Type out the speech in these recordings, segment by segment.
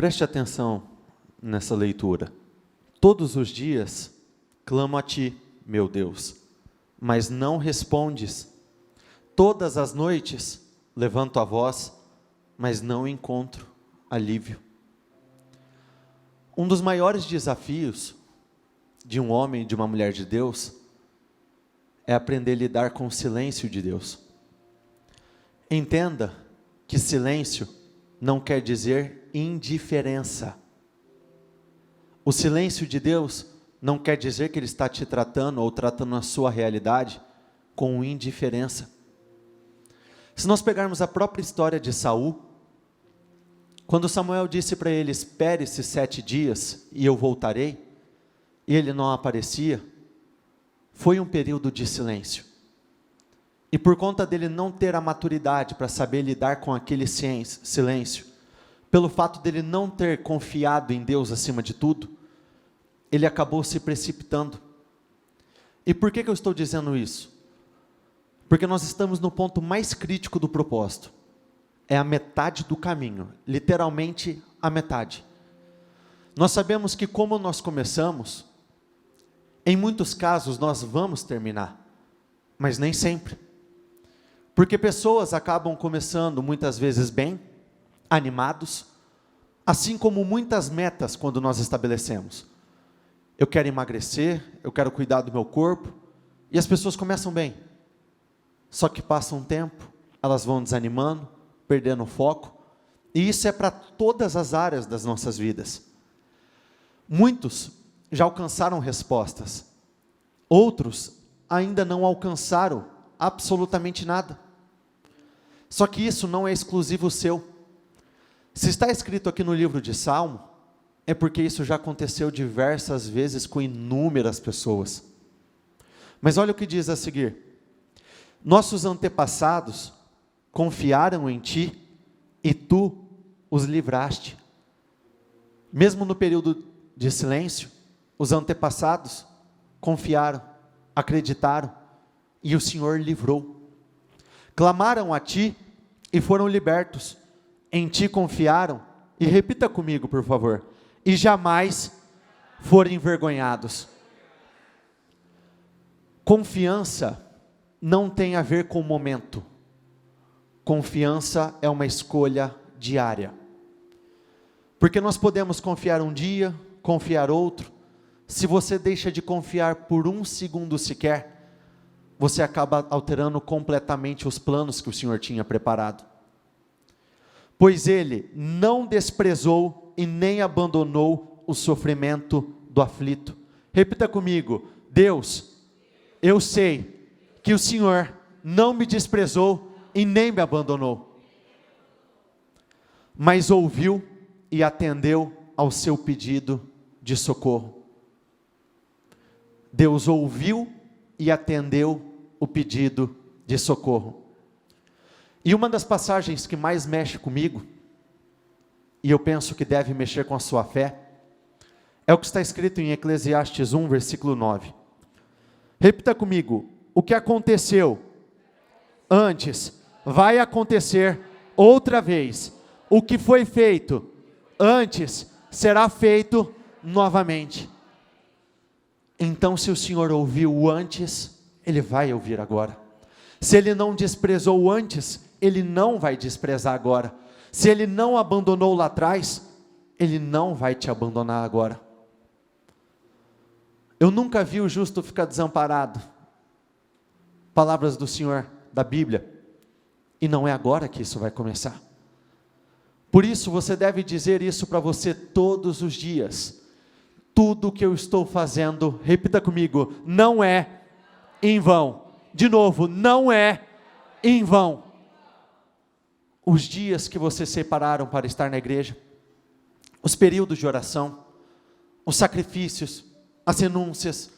Preste atenção nessa leitura. Todos os dias clamo a ti, meu Deus, mas não respondes. Todas as noites levanto a voz, mas não encontro alívio. Um dos maiores desafios de um homem e de uma mulher de Deus é aprender a lidar com o silêncio de Deus. Entenda que silêncio não quer dizer indiferença. O silêncio de Deus não quer dizer que Ele está te tratando ou tratando a sua realidade com indiferença. Se nós pegarmos a própria história de Saul, quando Samuel disse para ele, espere-se 7 dias e eu voltarei, e ele não aparecia, foi um período de silêncio. E por conta dele não ter a maturidade para saber lidar com aquele silêncio, pelo fato dele não ter confiado em Deus acima de tudo, ele acabou se precipitando. E por que eu estou dizendo isso? Porque nós estamos no ponto mais crítico do propósito. É a metade do caminho, literalmente a metade. Nós sabemos que como nós começamos, em muitos casos nós vamos terminar, mas nem sempre. Porque pessoas acabam começando muitas vezes bem, animados, assim como muitas metas quando nós estabelecemos. Eu quero emagrecer, eu quero cuidar do meu corpo, e as pessoas começam bem. Só que passa um tempo, elas vão desanimando, perdendo o foco, e isso é para todas as áreas das nossas vidas. Muitos já alcançaram respostas, outros ainda não alcançaram absolutamente nada. Só que isso não é exclusivo seu. Se está escrito aqui no livro de Salmo, é porque isso já aconteceu diversas vezes com inúmeras pessoas. Mas olha o que diz a seguir: nossos antepassados confiaram em ti e tu os livraste. Mesmo no período de silêncio, os antepassados confiaram, acreditaram e o Senhor livrou. Clamaram a ti e foram libertos. Em ti confiaram, e repita comigo por favor, e jamais foram envergonhados. Confiança não tem a ver com o momento. Confiança é uma escolha diária. Porque nós podemos confiar um dia, confiar outro. Se você deixa de confiar por um segundo sequer, você acaba alterando completamente os planos que o Senhor tinha preparado. Pois Ele não desprezou e nem abandonou o sofrimento do aflito. Repita comigo: Deus, eu sei que o Senhor não me desprezou e nem me abandonou, mas ouviu e atendeu ao seu pedido de socorro. Deus ouviu e atendeu o pedido de socorro. E uma das passagens que mais mexe comigo, e eu penso que deve mexer com a sua fé, é o que está escrito em Eclesiastes 1, versículo 9. Repita comigo: o que aconteceu antes vai acontecer outra vez. O que foi feito antes será feito novamente. Então, se o Senhor ouviu antes, Ele vai ouvir agora. Se Ele não desprezou antes, Ele não vai desprezar agora. Se Ele não abandonou lá atrás, Ele não vai te abandonar agora. Eu nunca vi o justo ficar desamparado. Palavras do Senhor, da Bíblia. E não é agora que isso vai começar. Por isso você deve dizer isso para você todos os dias. Tudo que eu estou fazendo, repita comigo, não é em vão. De novo, não é em vão. Os dias que você separaram para estar na igreja, os períodos de oração, os sacrifícios, as renúncias,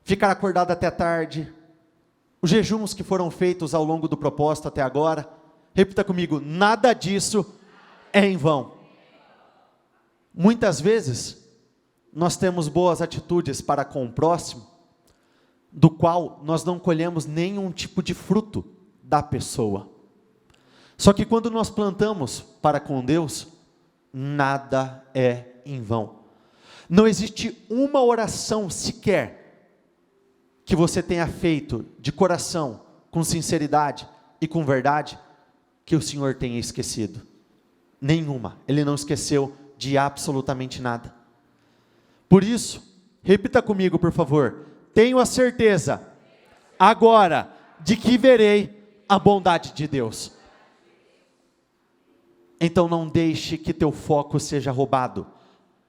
ficar acordado até tarde, os jejuns que foram feitos ao longo do propósito até agora, repita comigo, nada disso é em vão. Muitas vezes, nós temos boas atitudes para com o próximo, do qual nós não colhemos nenhum tipo de fruto da pessoa. Só que quando nós plantamos para com Deus, nada é em vão. Não existe uma oração sequer que você tenha feito de coração, com sinceridade e com verdade, que o Senhor tenha esquecido. Nenhuma. Ele não esqueceu de absolutamente nada. Por isso, repita comigo, por favor: tenho a certeza agora de que verei a bondade de Deus. Então não deixe que teu foco seja roubado.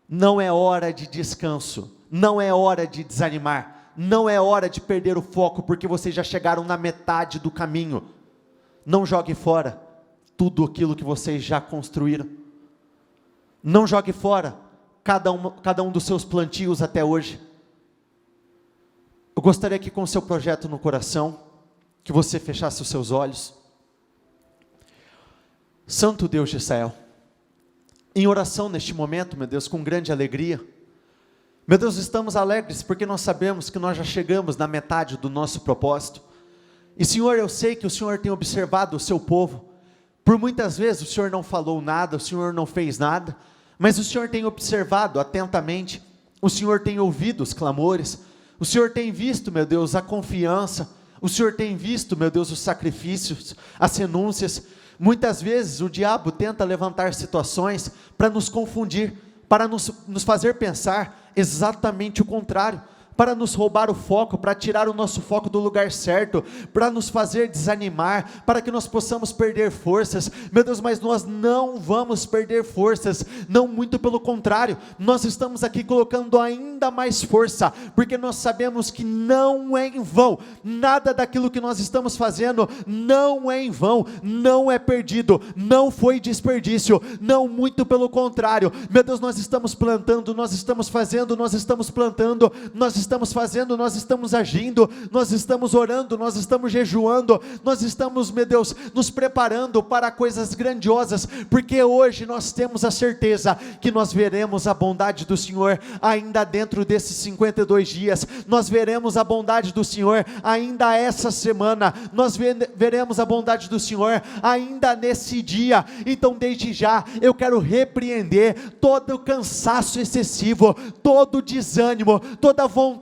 Não é hora de descanso, não é hora de desanimar, não é hora de perder o foco, porque vocês já chegaram na metade do caminho. Não jogue fora tudo aquilo que vocês já construíram. Não jogue fora cada um dos seus plantios até hoje. Eu gostaria que, com o seu projeto no coração, que você fechasse os seus olhos. Santo Deus de Israel, em oração neste momento, meu Deus, com grande alegria, meu Deus, estamos alegres porque nós sabemos que nós já chegamos na metade do nosso propósito. E Senhor, eu sei que o Senhor tem observado o seu povo. Por muitas vezes o Senhor não falou nada, o Senhor não fez nada, mas o Senhor tem observado atentamente, o Senhor tem ouvido os clamores, o Senhor tem visto, meu Deus, a confiança, o Senhor tem visto, meu Deus, os sacrifícios, as renúncias. Muitas vezes o diabo tenta levantar situações para nos confundir, para nos fazer pensar exatamente o contrário, para nos roubar o foco, para tirar o nosso foco do lugar certo, para nos fazer desanimar, para que nós possamos perder forças. Meu Deus, mas nós não vamos perder forças, não, muito pelo contrário, nós estamos aqui colocando ainda mais força, porque nós sabemos que não é em vão, nada daquilo que nós estamos fazendo não é em vão, não é perdido, não foi desperdício, não, muito pelo contrário. Meu Deus, nós estamos plantando, nós estamos fazendo, nós estamos plantando, nós estamos fazendo, nós estamos agindo, nós estamos orando, nós estamos jejuando, nós estamos, meu Deus, nos preparando para coisas grandiosas, porque hoje nós temos a certeza que nós veremos a bondade do Senhor ainda dentro desses 52 dias, nós veremos a bondade do Senhor ainda essa semana, nós veremos a bondade do Senhor ainda nesse dia. Então desde já eu quero repreender todo o cansaço excessivo, todo o desânimo, toda a vontade,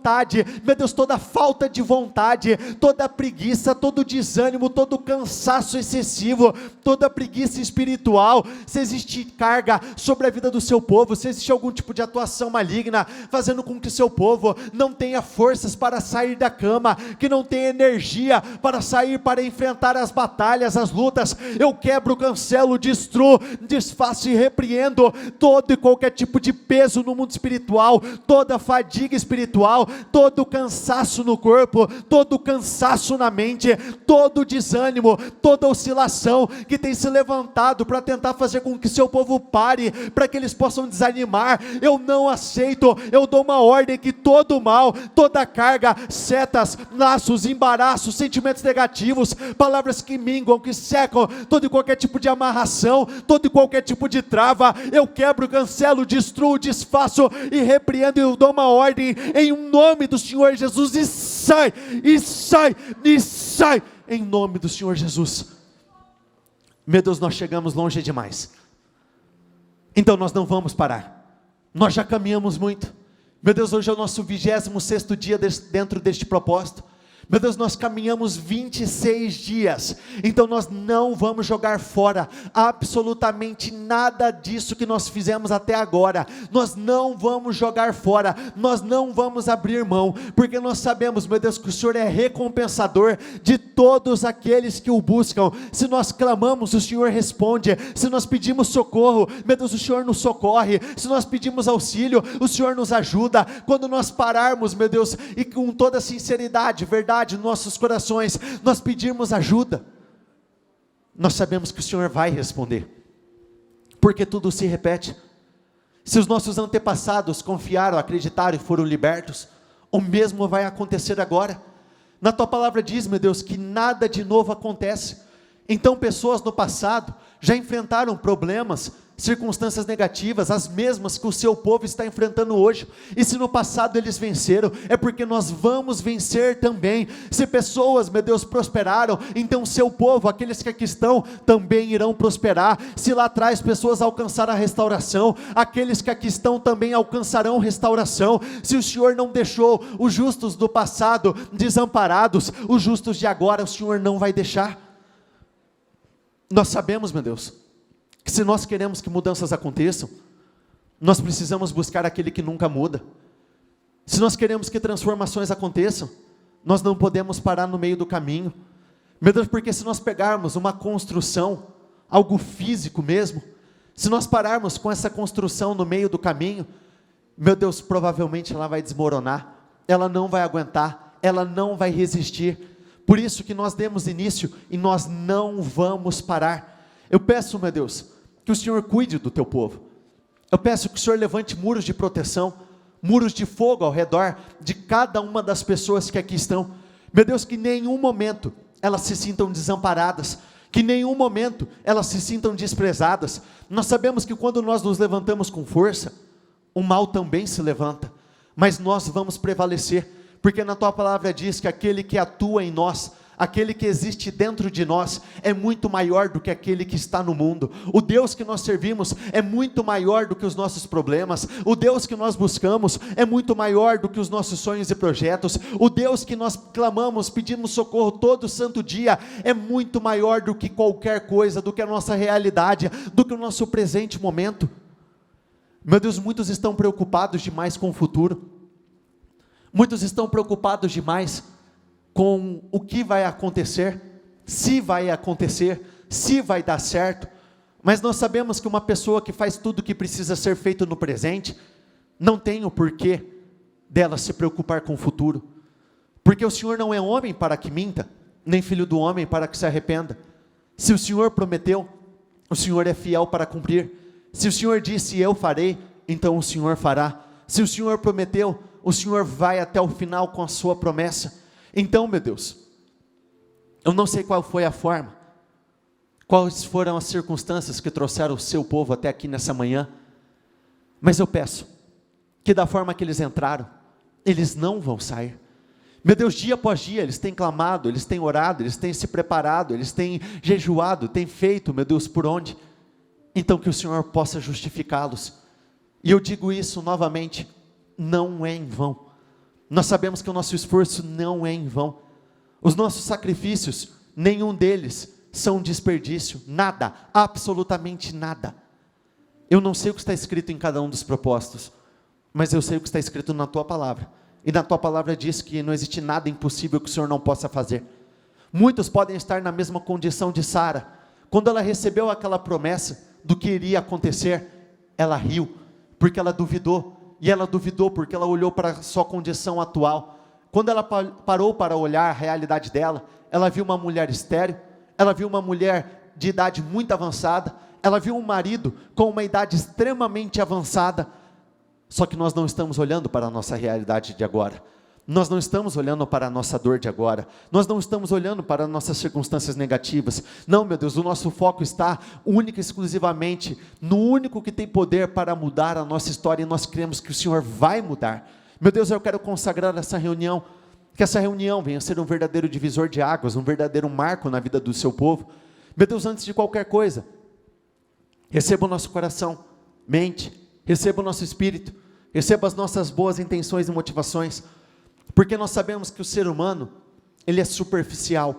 meu Deus, toda falta de vontade, toda preguiça, todo desânimo, todo cansaço excessivo, toda preguiça espiritual. Se existe carga sobre a vida do seu povo, se existe algum tipo de atuação maligna, fazendo com que seu povo não tenha forças para sair da cama, que não tenha energia para sair, para enfrentar as batalhas, as lutas, eu quebro, cancelo, destruo, desfaço e repreendo todo e qualquer tipo de peso no mundo espiritual, toda fadiga espiritual, todo cansaço no corpo, todo cansaço na mente, todo desânimo, toda oscilação que tem se levantado para tentar fazer com que seu povo pare, para que eles possam desanimar, eu não aceito. Eu dou uma ordem que todo mal, toda carga, setas, laços, embaraços, sentimentos negativos, palavras que minguam, que secam, todo e qualquer tipo de amarração, todo e qualquer tipo de trava, eu quebro, cancelo, destruo, desfaço e repreendo, e eu dou uma ordem em nome do Senhor Jesus, e sai, e sai, e sai, em nome do Senhor Jesus. Meu Deus, nós chegamos longe demais, então nós não vamos parar, nós já caminhamos muito. Meu Deus, hoje é o nosso 26º dia dentro deste propósito. Meu Deus, nós caminhamos 26 dias, então nós não vamos jogar fora absolutamente nada disso que nós fizemos até agora. Nós não vamos jogar fora, nós não vamos abrir mão, porque nós sabemos, meu Deus, que o Senhor é recompensador de todos aqueles que o buscam. Se nós clamamos, o Senhor responde. Se nós pedimos socorro, meu Deus, o Senhor nos socorre. Se nós pedimos auxílio, o Senhor nos ajuda. Quando nós pararmos, meu Deus, e com toda sinceridade, verdade, nos nossos corações, nós pedirmos ajuda, nós sabemos que o Senhor vai responder, porque tudo se repete. Se os nossos antepassados confiaram, acreditaram e foram libertos, o mesmo vai acontecer agora. Na tua palavra diz, meu Deus, que nada de novo acontece. Então pessoas no passado já enfrentaram problemas, circunstâncias negativas, as mesmas que o seu povo está enfrentando hoje. E se no passado eles venceram, é porque nós vamos vencer também. Se pessoas, meu Deus, prosperaram, então o seu povo, aqueles que aqui estão, também irão prosperar. Se lá atrás pessoas alcançaram a restauração, aqueles que aqui estão também alcançarão restauração. Se o Senhor não deixou os justos do passado desamparados, os justos de agora o Senhor não vai deixar. Nós sabemos, meu Deus, que se nós queremos que mudanças aconteçam, nós precisamos buscar aquele que nunca muda. Se nós queremos que transformações aconteçam, nós não podemos parar no meio do caminho. Meu Deus, porque se nós pegarmos uma construção, algo físico mesmo, se nós pararmos com essa construção no meio do caminho, meu Deus, provavelmente ela vai desmoronar, ela não vai aguentar, ela não vai resistir. Por isso que nós demos início e nós não vamos parar. Eu peço, meu Deus, que o Senhor cuide do teu povo. Eu peço que o Senhor levante muros de proteção, muros de fogo ao redor de cada uma das pessoas que aqui estão. Meu Deus, que em nenhum momento elas se sintam desamparadas, que em nenhum momento elas se sintam desprezadas. Nós sabemos que quando nós nos levantamos com força, o mal também se levanta, mas nós vamos prevalecer, porque na tua palavra diz que aquele que atua em nós, aquele que existe dentro de nós, é muito maior do que aquele que está no mundo. O Deus que nós servimos é muito maior do que os nossos problemas. O Deus que nós buscamos é muito maior do que os nossos sonhos e projetos. O Deus que nós clamamos, pedimos socorro todo santo dia, é muito maior do que qualquer coisa, do que a nossa realidade, do que o nosso presente momento. Meu Deus, muitos estão preocupados demais com o futuro. Muitos estão preocupados demais com o que vai acontecer, se vai dar certo, mas nós sabemos que uma pessoa que faz tudo o que precisa ser feito no presente, não tem o porquê dela se preocupar com o futuro, porque o Senhor não é homem para que minta, nem filho do homem para que se arrependa. Se o Senhor prometeu, o Senhor é fiel para cumprir. Se o Senhor disse eu farei, então o Senhor fará. Se o Senhor prometeu, o Senhor vai até o final com a sua promessa. Então, meu Deus, eu não sei qual foi a forma, quais foram as circunstâncias que trouxeram o seu povo até aqui nessa manhã, mas eu peço, que da forma que eles entraram, eles não vão sair. Meu Deus, dia após dia, eles têm clamado, eles têm orado, eles têm se preparado, eles têm jejuado, têm feito, meu Deus, por onde? Então que o Senhor possa justificá-los, e eu digo isso novamente, não é em vão. Nós sabemos que o nosso esforço não é em vão. Os nossos sacrifícios, nenhum deles são desperdício. Nada, absolutamente nada. Eu não sei o que está escrito em cada um dos propósitos, mas eu sei o que está escrito na tua palavra. E na tua palavra diz que não existe nada impossível que o Senhor não possa fazer. Muitos podem estar na mesma condição de Sara. Quando ela recebeu aquela promessa do que iria acontecer, ela riu, porque ela duvidou. E ela duvidou porque ela olhou para a sua condição atual. Quando ela parou para olhar a realidade dela, ela viu uma mulher estéril, ela viu uma mulher de idade muito avançada, ela viu um marido com uma idade extremamente avançada. Só que nós não estamos olhando para a nossa realidade de agora. Nós não estamos olhando para a nossa dor de agora. Nós não estamos olhando para as nossas circunstâncias negativas. Não, meu Deus, o nosso foco está única e exclusivamente no único que tem poder para mudar a nossa história, e nós cremos que o Senhor vai mudar. Meu Deus, eu quero consagrar essa reunião, que essa reunião venha a ser um verdadeiro divisor de águas, um verdadeiro marco na vida do seu povo. Meu Deus, antes de qualquer coisa, receba o nosso coração, mente, receba o nosso espírito, receba as nossas boas intenções e motivações, porque nós sabemos que o ser humano, ele é superficial,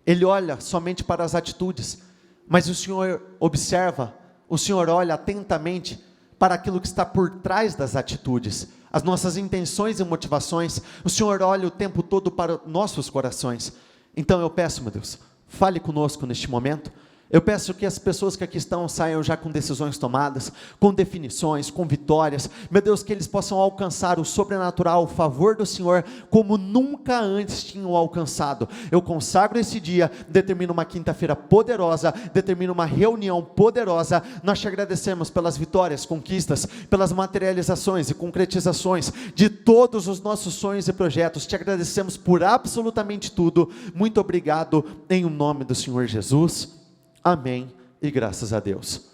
ele olha somente para as atitudes, mas o Senhor observa, o Senhor olha atentamente para aquilo que está por trás das atitudes, as nossas intenções e motivações. O Senhor olha o tempo todo para nossos corações. Então eu peço, meu Deus, fale conosco neste momento. Eu peço que as pessoas que aqui estão saiam já com decisões tomadas, com definições, com vitórias. Meu Deus, que eles possam alcançar o sobrenatural, o favor do Senhor, como nunca antes tinham alcançado. Eu consagro esse dia, determino uma quinta-feira poderosa, determino uma reunião poderosa. Nós te agradecemos pelas vitórias, conquistas, pelas materializações e concretizações de todos os nossos sonhos e projetos. Te agradecemos por absolutamente tudo. Muito obrigado, em o nome do Senhor Jesus. Amém e graças a Deus.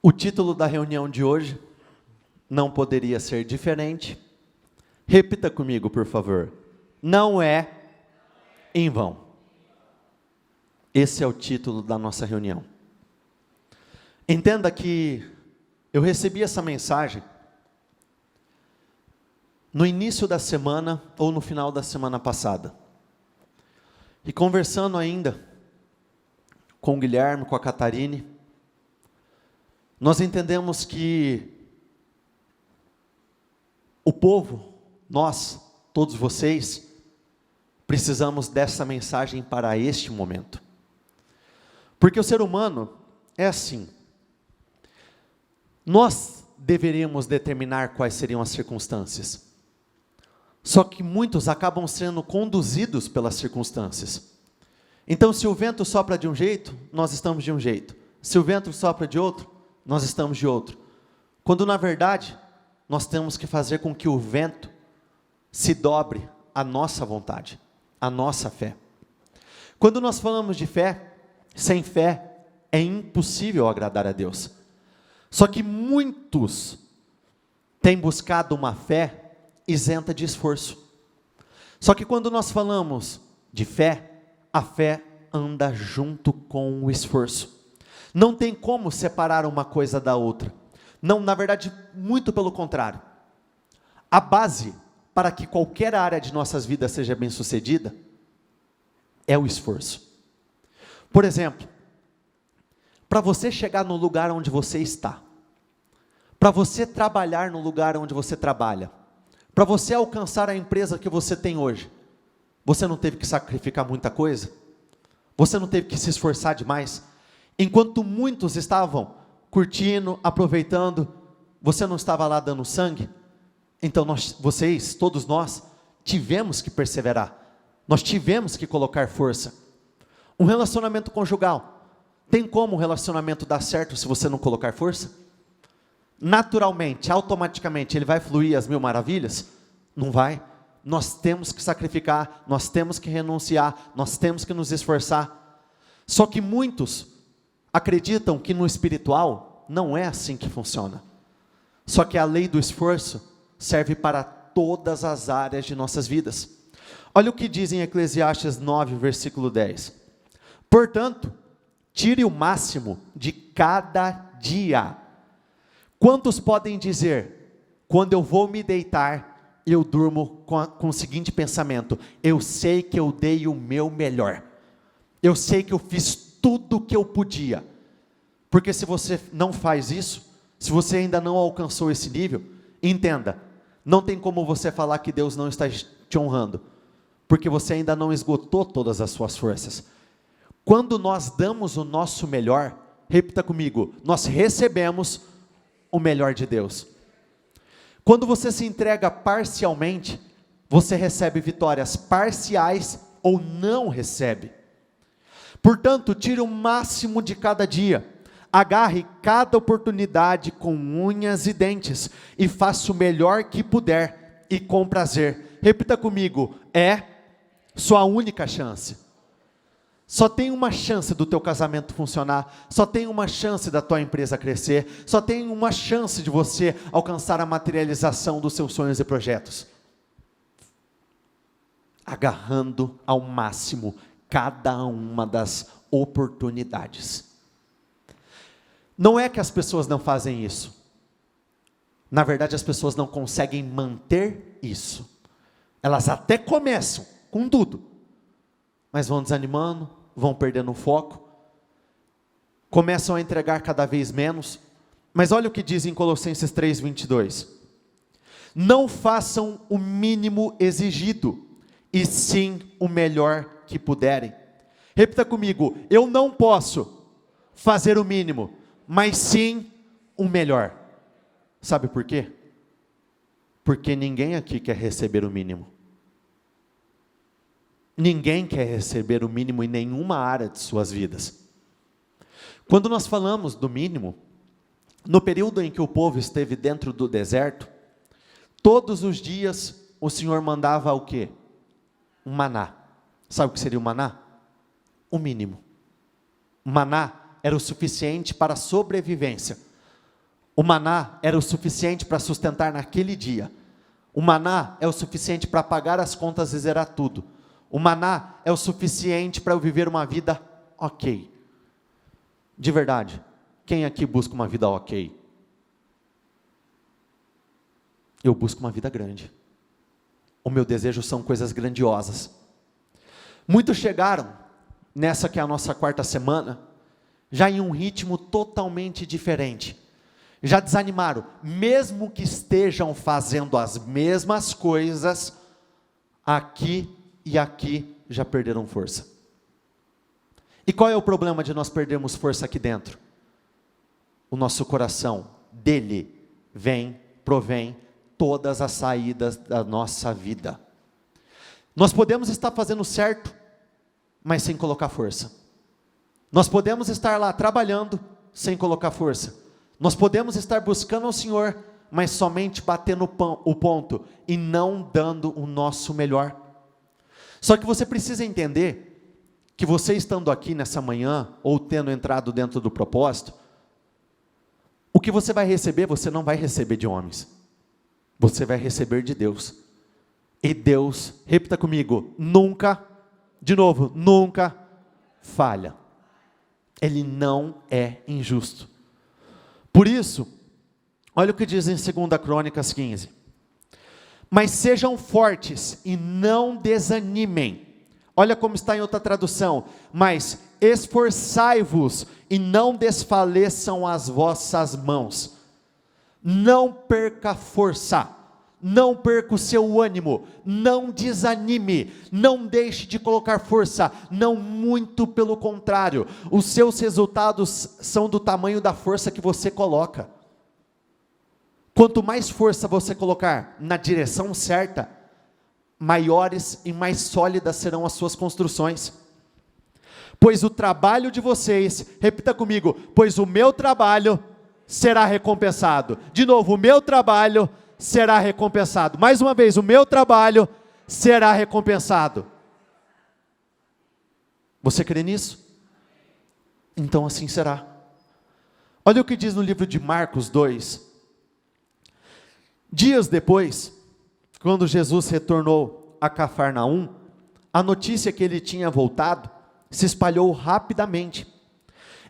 O título da reunião de hoje não poderia ser diferente. Repita comigo, por favor. Não é em vão. Esse é o título da nossa reunião. Entenda que eu recebi essa mensagem no início da semana ou no final da semana passada. E conversando ainda com o Guilherme, com a Catarine, nós entendemos que o povo, nós, todos vocês, precisamos dessa mensagem para este momento. Porque o ser humano é assim. Nós deveríamos determinar quais seriam as circunstâncias. Só que muitos acabam sendo conduzidos pelas circunstâncias. Então, se o vento sopra de um jeito, nós estamos de um jeito. Se o vento sopra de outro, nós estamos de outro. Quando, na verdade, nós temos que fazer com que o vento se dobre à nossa vontade, à nossa fé. Quando nós falamos de fé, sem fé é impossível agradar a Deus. Só que muitos têm buscado uma fé isenta de esforço. Só que quando nós falamos de fé, a fé anda junto com o esforço. Não tem como separar uma coisa da outra. Não, na verdade, muito pelo contrário. A base para que qualquer área de nossas vidas seja bem-sucedida é o esforço. Por exemplo, para você chegar no lugar onde você está, para você trabalhar no lugar onde você trabalha, para você alcançar a empresa que você tem hoje, você não teve que sacrificar muita coisa? Você não teve que se esforçar demais? Enquanto muitos estavam curtindo, aproveitando, você não estava lá dando sangue? Então vocês, todos nós, tivemos que perseverar. Nós tivemos que colocar força. Um relacionamento conjugal, tem como um relacionamento dar certo se você não colocar força? Naturalmente, automaticamente, ele vai fluir às mil maravilhas? Não vai. Nós temos que sacrificar, nós temos que renunciar, nós temos que nos esforçar. Só que muitos acreditam que no espiritual não é assim que funciona. Só que a lei do esforço serve para todas as áreas de nossas vidas. Olha o que diz em Eclesiastes 9, versículo 10. Portanto, tire o máximo de cada dia. Quantos podem dizer, quando eu vou me deitar, eu durmo com o seguinte pensamento: eu sei que eu dei o meu melhor, eu sei que eu fiz tudo o que eu podia. Porque se você não faz isso, se você ainda não alcançou esse nível, entenda, não tem como você falar que Deus não está te honrando, porque você ainda não esgotou todas as suas forças. Quando nós damos o nosso melhor, repita comigo, nós recebemos o melhor de Deus. Quando você se entrega parcialmente, você recebe vitórias parciais ou não recebe. Portanto, tire o máximo de cada dia, agarre cada oportunidade com unhas e dentes, e faça o melhor que puder, e com prazer. Repita comigo, é sua única chance. Só tem uma chance do teu casamento funcionar, só tem uma chance da tua empresa crescer, só tem uma chance de você alcançar a materialização dos seus sonhos e projetos. Agarrando ao máximo cada uma das oportunidades. Não é que as pessoas não fazem isso. Na verdade, as pessoas não conseguem manter isso. Elas até começam com tudo, mas vão desanimando, vão perdendo o foco, começam a entregar cada vez menos. Mas olha o que diz em Colossenses 3:22. Não façam o mínimo exigido, e sim o melhor que puderem. Repita comigo, eu não posso fazer o mínimo, mas sim o melhor. Sabe por quê? Porque ninguém aqui quer receber o mínimo. Ninguém quer receber o mínimo em nenhuma área de suas vidas. Quando nós falamos do mínimo, no período em que o povo esteve dentro do deserto, todos os dias o Senhor mandava o quê? Um maná. Sabe o que seria o maná? O mínimo. O maná era o suficiente para a sobrevivência. O maná era o suficiente para sustentar naquele dia. O maná é o suficiente para pagar as contas e zerar tudo. O maná é o suficiente para eu viver uma vida ok. De verdade, quem aqui busca uma vida ok? Eu busco uma vida grande. O meu desejo são coisas grandiosas. Muitos chegaram, nessa que é a nossa quarta semana, já em um ritmo totalmente diferente. Já desanimaram, mesmo que estejam fazendo as mesmas coisas, aqui e aqui já perderam força. E qual é o problema de nós perdermos força aqui dentro? O nosso coração, dele provém todas as saídas da nossa vida. Nós podemos estar fazendo certo, mas sem colocar força. Nós podemos estar lá trabalhando, sem colocar força. Nós podemos estar buscando ao Senhor, mas somente batendo o ponto, e não dando o nosso melhor. Só que você precisa entender, que você estando aqui nessa manhã, ou tendo entrado dentro do propósito, o que você vai receber, você não vai receber de homens. Você vai receber de Deus. E Deus, repita comigo, nunca falha. Ele não é injusto. Por isso, olha o que diz em 2 Crônicas 15. Mas sejam fortes e não desanimem. Olha como está em outra tradução. Mas esforçai-vos e não desfaleçam as vossas mãos. Não perca força. Não perca o seu ânimo. Não desanime. Não deixe de colocar força. Não, muito pelo contrário. Os seus resultados são do tamanho da força que você coloca. Quanto mais força você colocar na direção certa, maiores e mais sólidas serão as suas construções. Pois o trabalho de vocês, repita comigo, pois o meu trabalho será recompensado. De novo, o meu trabalho será recompensado. Mais uma vez, o meu trabalho será recompensado. Você crê nisso? Então assim será. Olha o que diz no livro de Marcos 2. Dias depois, quando Jesus retornou a Cafarnaum, a notícia que ele tinha voltado se espalhou rapidamente.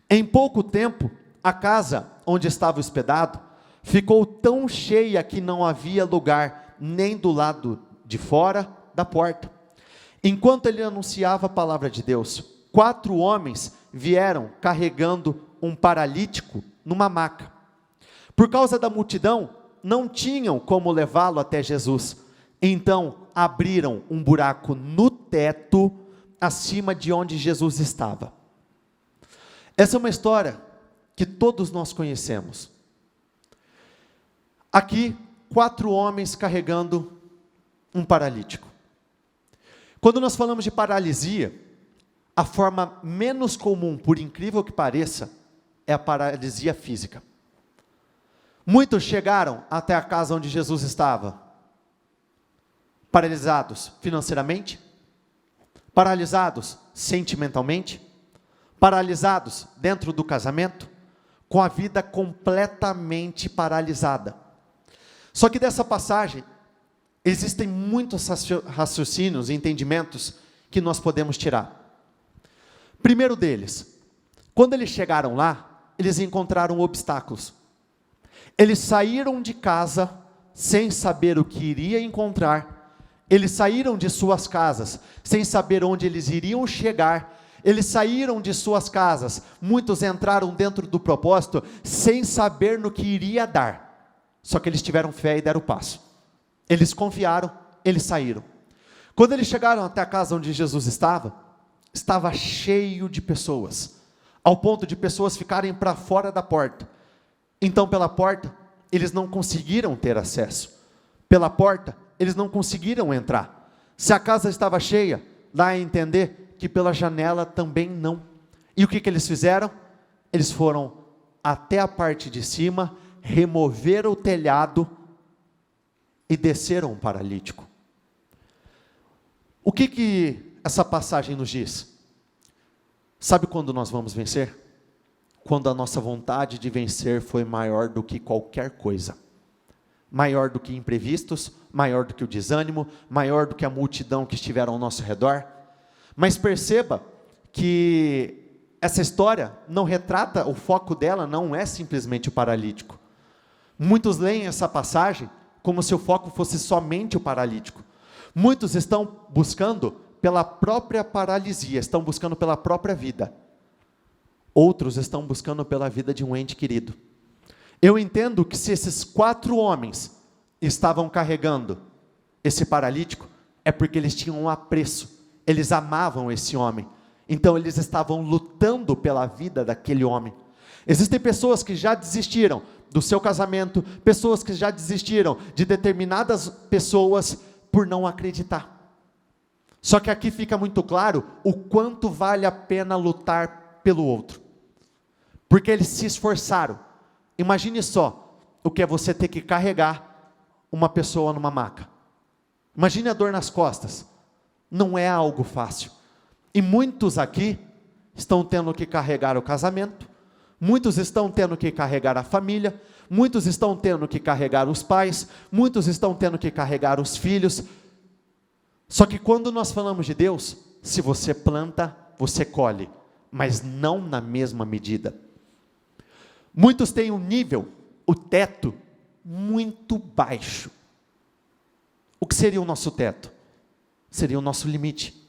Em pouco tempo, a casa onde estava hospedado ficou tão cheia que não havia lugar nem do lado de fora da porta. Enquanto ele anunciava a palavra de Deus, 4 homens vieram carregando um paralítico numa maca. Por causa da multidão, não tinham como levá-lo até Jesus. Então abriram um buraco no teto, acima de onde Jesus estava. Essa é uma história que todos nós conhecemos. Aqui, 4 homens carregando um paralítico. Quando nós falamos de paralisia, a forma menos comum, por incrível que pareça, é a paralisia física. Muitos chegaram até a casa onde Jesus estava, paralisados financeiramente, paralisados sentimentalmente, paralisados dentro do casamento, com a vida completamente paralisada. Só que dessa passagem, existem muitos raciocínios e entendimentos que nós podemos tirar. Primeiro deles, quando eles chegaram lá, eles encontraram obstáculos. Eles saíram de casa sem saber o que iria encontrar. Eles saíram de suas casas sem saber onde eles iriam chegar. Eles saíram de suas casas, muitos entraram dentro do propósito sem saber no que iria dar. Só que eles tiveram fé e deram o passo. Eles confiaram, eles saíram. Quando eles chegaram até a casa onde Jesus estava cheio de pessoas, ao ponto de pessoas ficarem para fora da porta. Então pela porta, eles não conseguiram ter acesso. Pela porta, eles não conseguiram entrar. Se a casa estava cheia, dá a entender que pela janela também não. E o que eles fizeram? Eles foram até a parte de cima, removeram o telhado e desceram o paralítico. O que essa passagem nos diz? Sabe quando nós vamos vencer? quando a nossa vontade de vencer foi maior do que qualquer coisa. Maior do que imprevistos, maior do que o desânimo, maior do que a multidão que estiver ao nosso redor. Mas perceba que essa história não retrata, o foco dela não é simplesmente o paralítico. Muitos leem essa passagem como se o foco fosse somente o paralítico. Muitos estão buscando pela própria paralisia, estão buscando pela própria vida. Outros estão buscando pela vida de um ente querido. Eu entendo que se esses 4 homens estavam carregando esse paralítico, é porque eles tinham um apreço, eles amavam esse homem. Então eles estavam lutando pela vida daquele homem. Existem pessoas que já desistiram do seu casamento, pessoas que já desistiram de determinadas pessoas por não acreditar. Só que aqui fica muito claro o quanto vale a pena lutar pelo outro. Porque eles se esforçaram. Imagine só o que é você ter que carregar uma pessoa numa maca. Imagine a dor nas costas. Não é algo fácil. E muitos aqui estão tendo que carregar o casamento, muitos estão tendo que carregar a família, muitos estão tendo que carregar os pais, muitos estão tendo que carregar os filhos. Só que quando nós falamos de Deus, se você planta, você colhe, mas não na mesma medida. Muitos têm um nível, o teto, muito baixo. O que seria o nosso teto? Seria o nosso limite.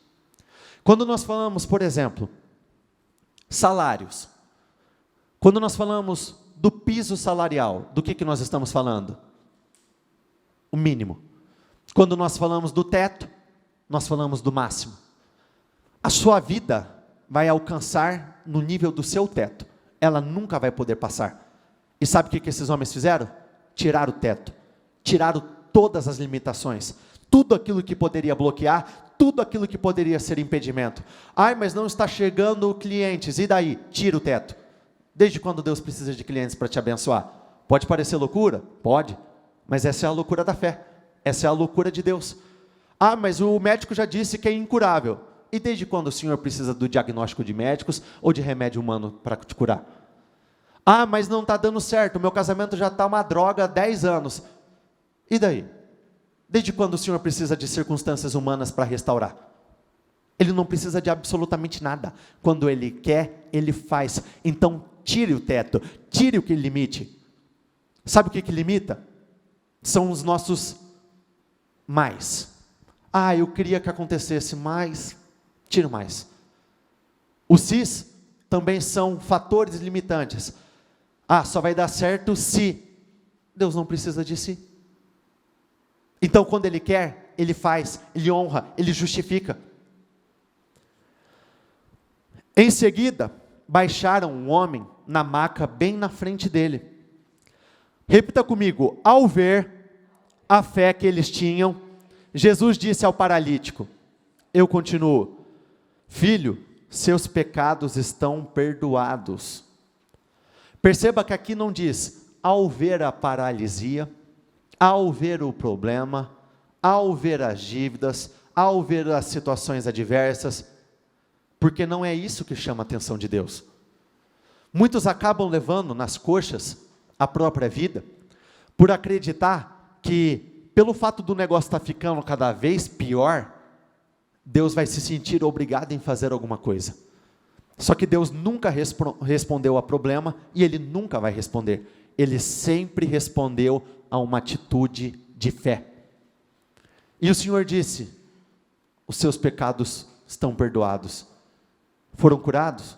Quando nós falamos, por exemplo, salários, quando nós falamos do piso salarial, do que nós estamos falando? O mínimo. Quando nós falamos do teto, nós falamos do máximo. A sua vida vai alcançar no nível do seu teto, ela nunca vai poder passar. E sabe o que esses homens fizeram? Tiraram o teto, tiraram todas as limitações, tudo aquilo que poderia bloquear, tudo aquilo que poderia ser impedimento. Ai, mas não está chegando clientes, e daí? Tira o teto. Desde quando Deus precisa de clientes para te abençoar? Pode parecer loucura? Pode, mas essa é a loucura da fé, essa é a loucura de Deus. Ah, mas o médico já disse que é incurável. E desde quando o Senhor precisa do diagnóstico de médicos ou de remédio humano para te curar? Ah, mas não está dando certo, o meu casamento já está uma droga há 10 anos. E daí? Desde quando o Senhor precisa de circunstâncias humanas para restaurar? Ele não precisa de absolutamente nada. Quando Ele quer, Ele faz. Então, tire o teto, tire o que limite. Sabe o que limita? São os nossos mais. Ah, eu queria que acontecesse mais. Tire mais. Os sis também são fatores limitantes. Ah, só vai dar certo se. Deus não precisa de si. Então, quando Ele quer, Ele faz, Ele honra, Ele justifica. Em seguida, baixaram um homem na maca bem na frente dele. Repita comigo: ao ver a fé que eles tinham, Jesus disse ao paralítico, eu continuo, filho, seus pecados estão perdoados. Perceba que aqui não diz, ao ver a paralisia, ao ver o problema, ao ver as dívidas, ao ver as situações adversas, porque não é isso que chama a atenção de Deus. Muitos acabam levando nas coxas a própria vida, por acreditar que, pelo fato do negócio estar ficando cada vez pior, Deus vai se sentir obrigado em fazer alguma coisa. Só que Deus nunca respondeu a problema, e Ele nunca vai responder. Ele sempre respondeu a uma atitude de fé. E o Senhor disse, os seus pecados estão perdoados. Foram curados?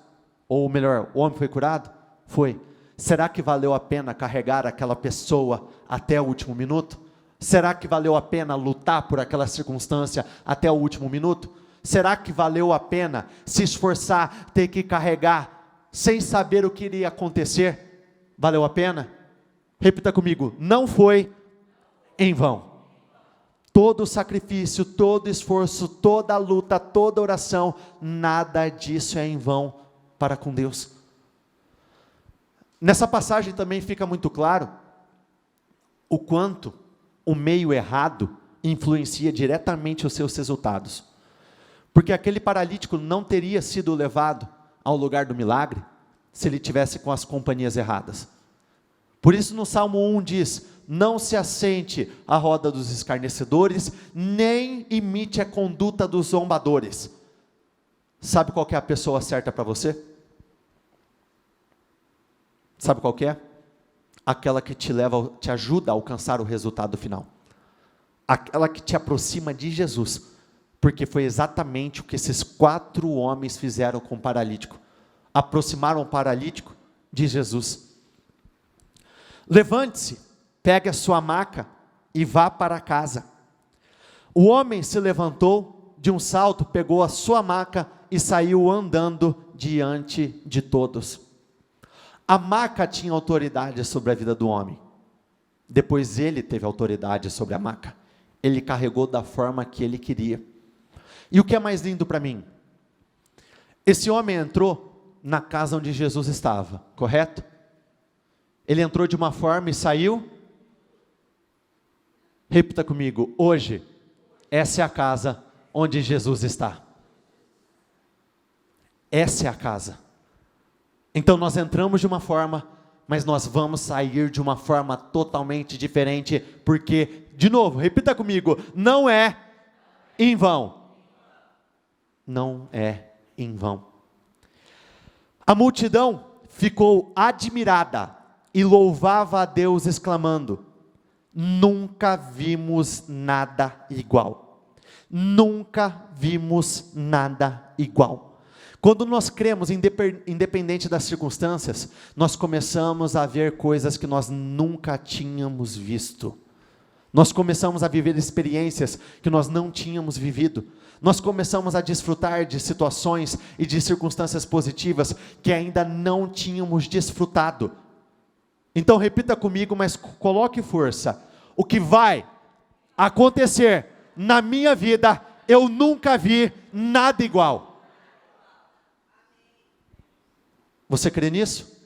Ou melhor, o homem foi curado? Foi. Será que valeu a pena carregar aquela pessoa até o último minuto? Será que valeu a pena lutar por aquela circunstância até o último minuto? Será que valeu a pena se esforçar, ter que carregar, sem saber o que iria acontecer? Valeu a pena? Repita comigo, não foi em vão. Todo sacrifício, todo esforço, toda luta, toda oração, nada disso é em vão para com Deus. Nessa passagem também fica muito claro o quanto o meio errado influencia diretamente os seus resultados. Porque aquele paralítico não teria sido levado ao lugar do milagre se ele tivesse com as companhias erradas. Por isso no Salmo 1 diz: não se assente à roda dos escarnecedores, nem imite a conduta dos zombadores. Sabe qual que é a pessoa certa para você? Sabe qual que é? Aquela que te ajuda a alcançar o resultado final. Aquela que te aproxima de Jesus. Porque foi exatamente o que esses 4 homens fizeram com o paralítico. Aproximaram o paralítico de Jesus. Levante-se, pegue a sua maca e vá para casa. O homem se levantou de um salto, pegou a sua maca e saiu andando diante de todos. A maca tinha autoridade sobre a vida do homem. Depois ele teve autoridade sobre a maca. Ele carregou da forma que ele queria. E o que é mais lindo para mim? Esse homem entrou na casa onde Jesus estava, correto? Ele entrou de uma forma e saiu. Repita comigo: hoje, essa é a casa onde Jesus está. Essa é a casa. Então nós entramos de uma forma, mas nós vamos sair de uma forma totalmente diferente, porque, de novo, repita comigo: não é em vão. Não é em vão. A multidão ficou admirada e louvava a Deus, exclamando: nunca vimos nada igual. Nunca vimos nada igual. Quando nós cremos, independente das circunstâncias, nós começamos a ver coisas que nós nunca tínhamos visto. Nós começamos a viver experiências que nós não tínhamos vivido. Nós começamos a desfrutar de situações e de circunstâncias positivas que ainda não tínhamos desfrutado. Então repita comigo, mas coloque força: o que vai acontecer na minha vida, eu nunca vi nada igual. Você crê nisso?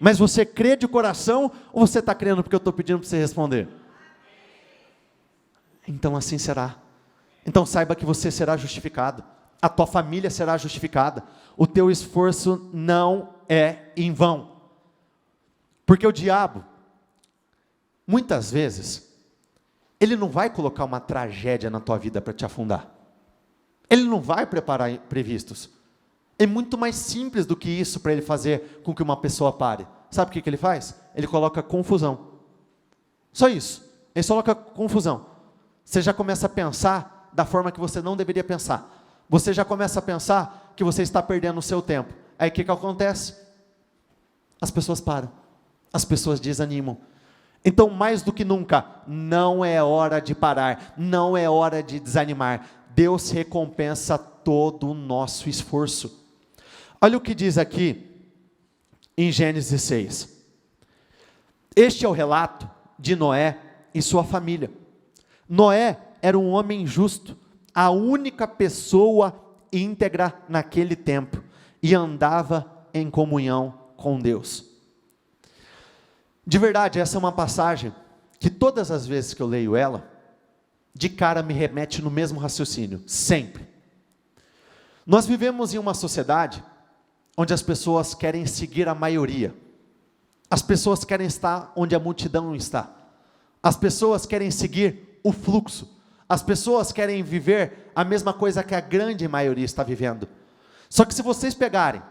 Mas você crê de coração ou você está crendo porque eu estou pedindo para você responder? Então assim será. Então saiba que você será justificado, a tua família será justificada, o teu esforço não é em vão. Porque o diabo, muitas vezes, ele não vai colocar uma tragédia na tua vida para te afundar. Ele não vai preparar imprevistos. É muito mais simples do que isso para ele fazer com que uma pessoa pare. Sabe o que ele faz? Ele coloca confusão. Só isso. Ele só coloca confusão. Você já começa a pensar da forma que você não deveria pensar. Você já começa a pensar que você está perdendo o seu tempo. Aí o que acontece? As pessoas param. As pessoas desanimam. Então, mais do que nunca, não é hora de parar. Não é hora de desanimar. Deus recompensa todo o nosso esforço. Olha o que diz aqui em Gênesis 6. Este é o relato de Noé e sua família. Noé era um homem justo, a única pessoa íntegra naquele tempo, e andava em comunhão com Deus. De verdade, essa é uma passagem que todas as vezes que eu leio ela, de cara me remete no mesmo raciocínio, sempre. Nós vivemos em uma sociedade onde as pessoas querem seguir a maioria. As pessoas querem estar onde a multidão está. As pessoas querem seguir o fluxo. As pessoas querem viver a mesma coisa que a grande maioria está vivendo. Só que se vocês pegarem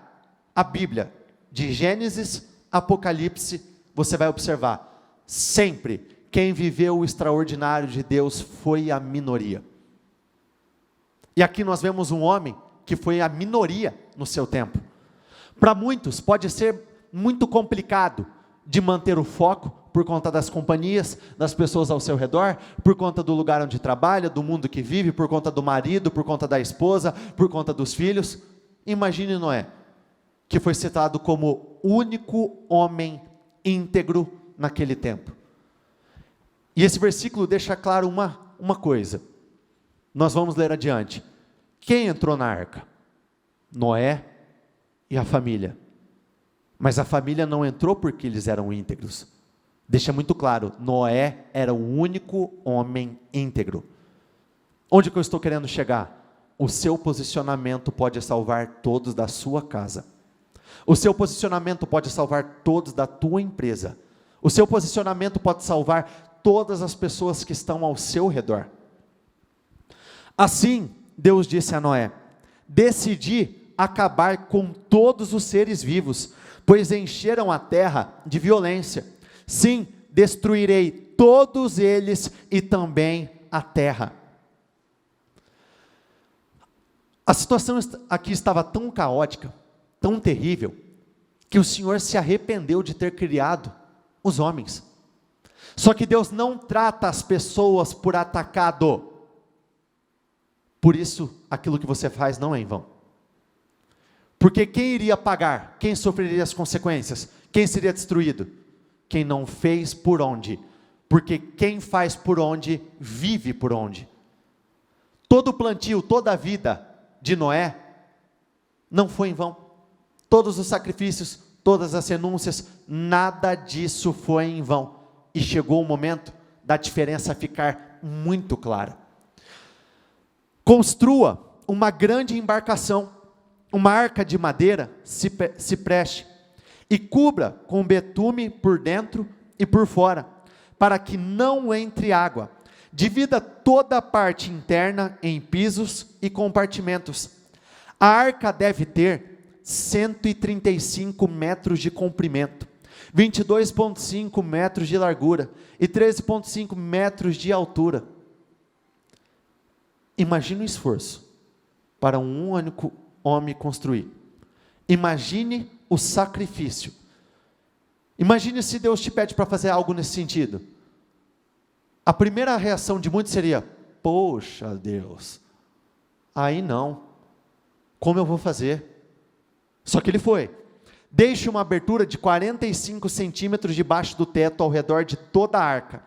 a Bíblia, de Gênesis, Apocalipse, você vai observar, sempre quem viveu o extraordinário de Deus foi a minoria. E aqui nós vemos um homem que foi a minoria no seu tempo. Para muitos pode ser muito complicado de manter o foco por conta das companhias, das pessoas ao seu redor, por conta do lugar onde trabalha, do mundo que vive, por conta do marido, por conta da esposa, por conta dos filhos. Imagine Noé, que foi citado como o único homem íntegro naquele tempo. E esse versículo deixa claro uma coisa. Nós vamos ler adiante. Quem entrou na arca? Noé e a família. Mas a família não entrou porque eles eram íntegros. Deixa muito claro, Noé era o único homem íntegro. Onde que eu estou querendo chegar? O seu posicionamento pode salvar todos da sua casa. O seu posicionamento pode salvar todos da tua empresa. O seu posicionamento pode salvar todas as pessoas que estão ao seu redor. Assim, Deus disse a Noé: decidi acabar com todos os seres vivos, pois encheram a terra de violência. Sim, destruirei todos eles e também a terra. A situação aqui estava tão caótica, tão terrível, que o Senhor se arrependeu de ter criado os homens. Só que Deus não trata as pessoas por atacado. Por isso, aquilo que você faz não é em vão. Porque quem iria pagar? Quem sofreria as consequências? Quem seria destruído? Quem não fez por onde? Porque quem faz por onde, vive por onde. Todo o plantio, toda a vida de Noé, não foi em vão. Todos os sacrifícios, todas as renúncias, nada disso foi em vão. E chegou o momento da diferença ficar muito clara. Construa uma grande embarcação, uma arca de madeira cipreste, e cubra com betume por dentro e por fora, para que não entre água. Divida toda a parte interna em pisos e compartimentos. A arca deve ter 135 metros de comprimento, 22,5 metros de largura e 13,5 metros de altura. Imagine o esforço para um único homem construir. Imagine o sacrifício. Imagine se Deus te pede para fazer algo nesse sentido. A primeira reação de muitos seria: poxa Deus, aí não, como eu vou fazer? Só que ele foi. Deixe uma abertura de 45 centímetros debaixo do teto ao redor de toda a arca.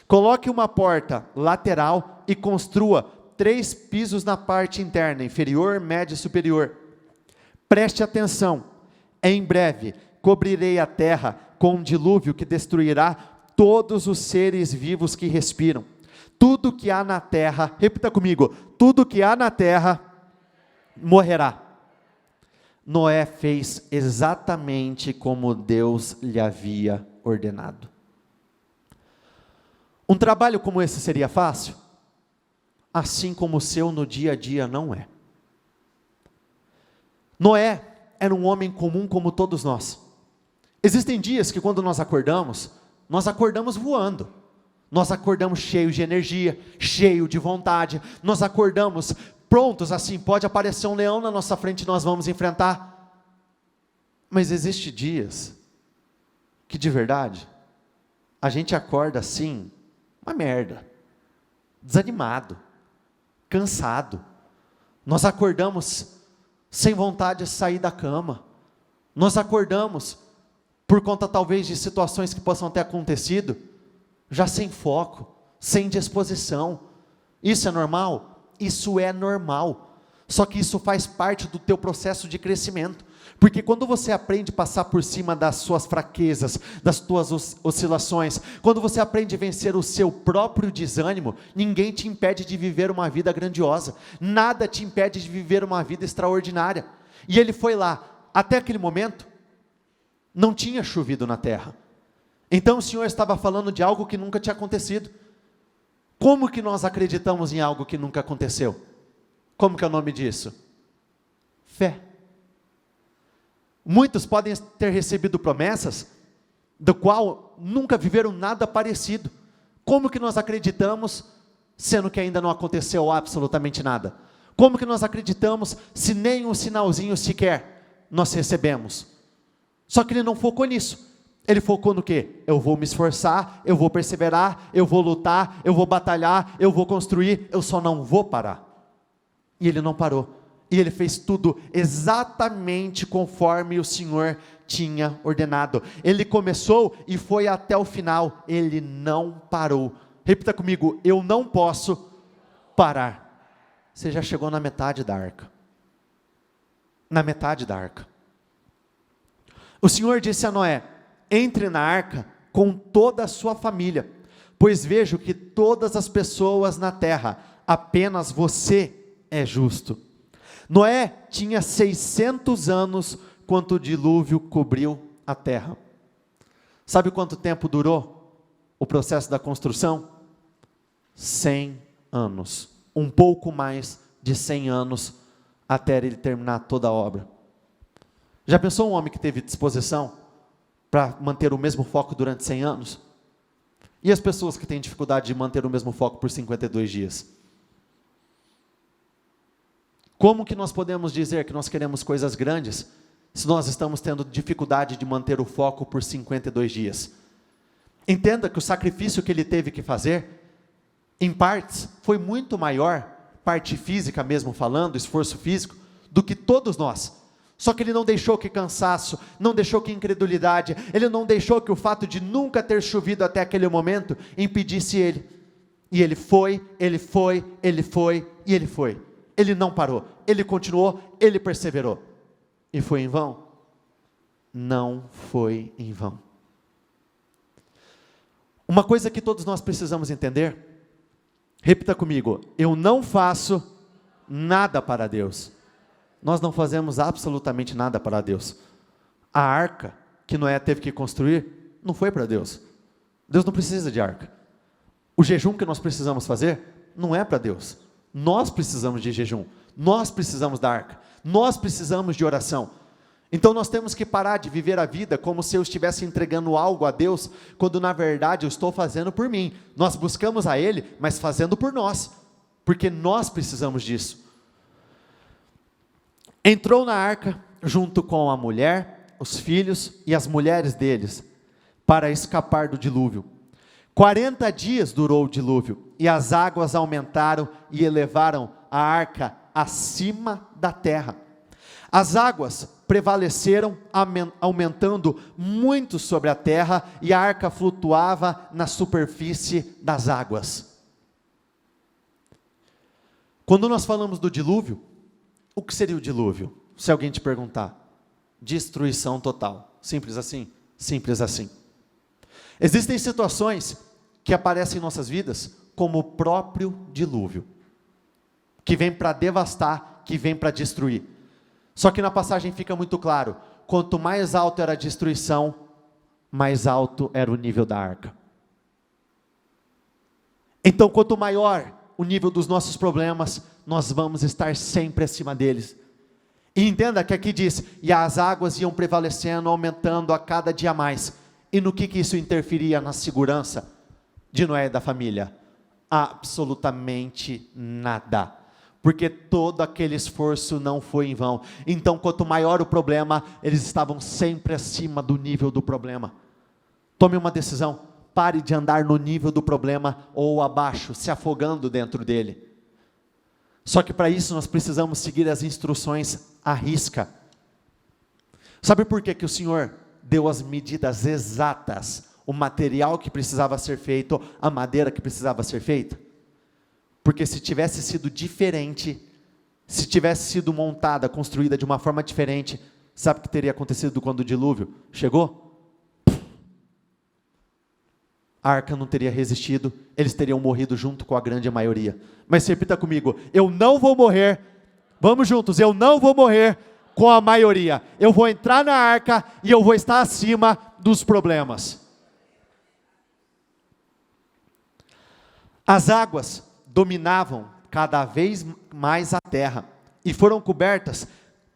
Coloque uma porta lateral e construa 3 pisos na parte interna, inferior, média e superior. Preste atenção, em breve cobrirei a terra com um dilúvio que destruirá todos os seres vivos que respiram. Tudo que há na terra, repita comigo, tudo que há na terra morrerá. Noé fez exatamente como Deus lhe havia ordenado. Um trabalho como esse seria fácil? Assim como o seu no dia a dia não é. Noé era um homem comum como todos nós. Existem dias que quando nós acordamos voando. Nós acordamos cheios de energia, cheio de vontade. Nós acordamos prontos, assim, pode aparecer um leão na nossa frente e nós vamos enfrentar. Mas existem dias que de verdade, a gente acorda assim, uma merda, desanimado, cansado. Nós acordamos sem vontade de sair da cama. Nós acordamos por conta talvez de situações que possam ter acontecido, já sem foco, sem disposição. Isso é normal? Isso é normal. Só que isso faz parte do teu processo de crescimento. Porque quando você aprende a passar por cima das suas fraquezas, das tuas oscilações, quando você aprende a vencer o seu próprio desânimo, ninguém te impede de viver uma vida grandiosa. Nada te impede de viver uma vida extraordinária. E ele foi lá. Até aquele momento, não tinha chovido na terra. Então o Senhor estava falando de algo que nunca tinha acontecido. Como que nós acreditamos em algo que nunca aconteceu? Como que é o nome disso? Fé. Muitos podem ter recebido promessas, do qual nunca viveram nada parecido. Como que nós acreditamos, sendo que ainda não aconteceu absolutamente nada? Como que nós acreditamos, se nem um sinalzinho sequer nós recebemos? Só que ele não focou nisso. Ele focou no quê? Eu vou me esforçar, eu vou perseverar, eu vou lutar, eu vou batalhar, eu vou construir, eu só não vou parar. E ele não parou. E ele fez tudo exatamente conforme o Senhor tinha ordenado. Ele começou e foi até o final. Ele não parou. Repita comigo, eu não posso parar. Você já chegou na metade da arca. Na metade da arca. O Senhor disse a Noé: entre na arca com toda a sua família, pois vejo que todas as pessoas na terra, apenas você é justo. Noé tinha 600 anos quanto o dilúvio cobriu a terra. Sabe quanto tempo durou o processo da construção? 100 anos. Um pouco mais de 100 anos até ele terminar toda a obra. Já pensou um homem que teve disposição para manter o mesmo foco durante 100 anos? E as pessoas que têm dificuldade de manter o mesmo foco por 52 dias? Como que nós podemos dizer que nós queremos coisas grandes se nós estamos tendo dificuldade de manter o foco por 52 dias? Entenda que o sacrifício que ele teve que fazer, em partes, foi muito maior, parte física mesmo falando, esforço físico, do que todos nós. Só que ele não deixou que cansaço, não deixou que incredulidade, ele não deixou que o fato de nunca ter chovido até aquele momento impedisse ele. E ele foi, ele foi, ele foi e ele foi. Ele não parou, ele continuou, ele perseverou. E foi em vão? Não foi em vão. Uma coisa que todos nós precisamos entender, repita comigo: eu não faço nada para Deus. Nós não fazemos absolutamente nada para Deus. A arca que Noé teve que construir, não foi para Deus. Deus não precisa de arca. O jejum que nós precisamos fazer, não é para Deus. Nós precisamos de jejum, nós precisamos da arca, nós precisamos de oração. Então nós temos que parar de viver a vida como se eu estivesse entregando algo a Deus, quando na verdade eu estou fazendo por mim. Nós buscamos a Ele, mas fazendo por nós, porque nós precisamos disso. Entrou na arca, junto com a mulher, os filhos e as mulheres deles, para escapar do dilúvio. 40 dias durou o dilúvio, e as águas aumentaram e elevaram a arca acima da terra. As águas prevaleceram, aumentando muito sobre a terra, e a arca flutuava na superfície das águas. Quando nós falamos do dilúvio, o que seria o dilúvio? Se alguém te perguntar, destruição total. Simples assim? Simples assim. Existem situações que aparecem em nossas vidas como o próprio dilúvio, que vem para devastar, que vem para destruir. Só que na passagem fica muito claro, quanto mais alto era a destruição, mais alto era o nível da arca. Então, quanto maior o nível dos nossos problemas, nós vamos estar sempre acima deles. E entenda que aqui diz, e as águas iam prevalecendo, aumentando a cada dia mais. E no que isso interferia na segurança de Noé e da família? Absolutamente nada. Porque todo aquele esforço não foi em vão. Então, quanto maior o problema, eles estavam sempre acima do nível do problema. Tome uma decisão. Pare de andar no nível do problema ou abaixo, se afogando dentro dele. Só que para isso nós precisamos seguir as instruções à risca. Sabe por que o Senhor deu as medidas exatas, o material que precisava ser feito, a madeira que precisava ser feita? Porque se tivesse sido diferente, se tivesse sido montada, construída de uma forma diferente, sabe o que teria acontecido quando o dilúvio chegou? A arca não teria resistido, eles teriam morrido junto com a grande maioria. Mas repita comigo, eu não vou morrer, vamos juntos, eu não vou morrer com a maioria. Eu vou entrar na arca e eu vou estar acima dos problemas. As águas dominavam cada vez mais a terra, e foram cobertas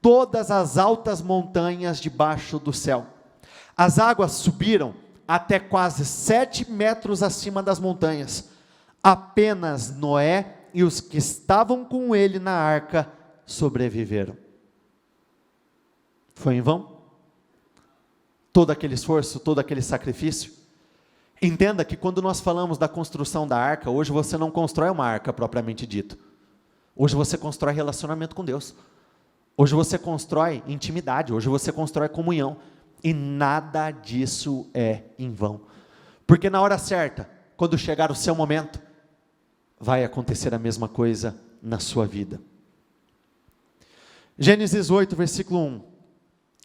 todas as altas montanhas debaixo do céu. As águas subiram até quase 7 metros acima das montanhas. Apenas Noé e os que estavam com ele na arca sobreviveram. Foi em vão? Todo aquele esforço, todo aquele sacrifício? Entenda que quando nós falamos da construção da arca, hoje você não constrói uma arca propriamente dito. Hoje você constrói relacionamento com Deus. Hoje você constrói intimidade, hoje você constrói comunhão. E nada disso é em vão. Porque na hora certa, quando chegar o seu momento, vai acontecer a mesma coisa na sua vida. Gênesis 8, versículo 1.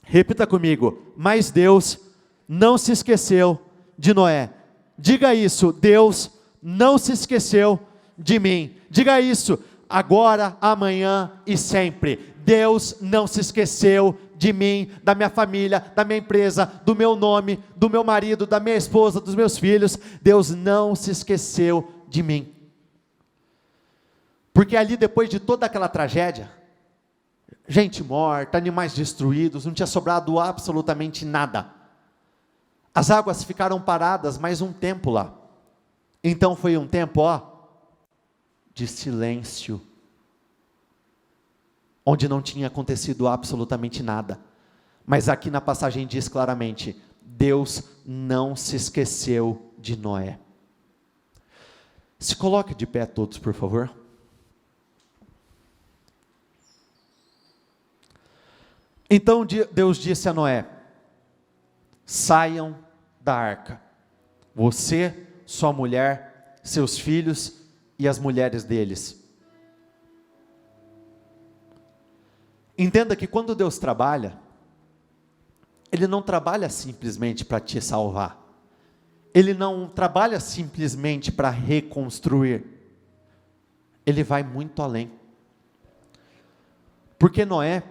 Repita comigo. Mas Deus não se esqueceu de Noé. Diga isso, Deus não se esqueceu de mim. Diga isso, agora, amanhã e sempre. Deus não se esqueceu de mim, da minha família, da minha empresa, do meu nome, do meu marido, da minha esposa, dos meus filhos. Deus não se esqueceu de mim. Porque ali, depois de toda aquela tragédia, gente morta, animais destruídos, não tinha sobrado absolutamente nada. As águas ficaram paradas mais um tempo lá. Então foi um tempo, de silêncio, onde não tinha acontecido absolutamente nada. Mas aqui na passagem diz claramente: Deus não se esqueceu de Noé. Se coloque de pé todos, por favor. Então Deus disse a Noé: saiam da arca, você, sua mulher, seus filhos e as mulheres deles. Entenda que quando Deus trabalha, Ele não trabalha simplesmente para te salvar. Ele não trabalha simplesmente para reconstruir. Ele vai muito além. Porque Noé,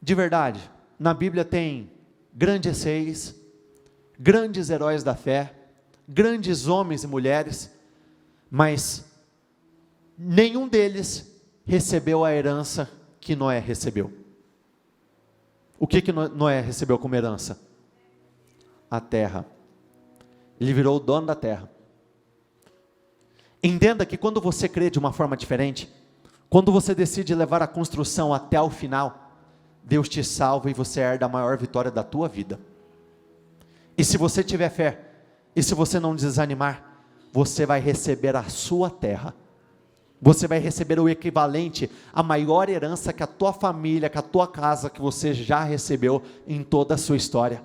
de verdade, na Bíblia tem grandes reis, grandes heróis da fé, grandes homens e mulheres, mas nenhum deles recebeu a herança que Noé recebeu. O que Noé recebeu como herança? A terra. Ele virou o dono da terra. Entenda que quando você crê de uma forma diferente, quando você decide levar a construção até o final, Deus te salva e você herda a maior vitória da tua vida. E se você tiver fé, e se você não desanimar, você vai receber a sua terra. Você vai receber o equivalente à maior herança que a tua família, que a tua casa, que você já recebeu em toda a sua história.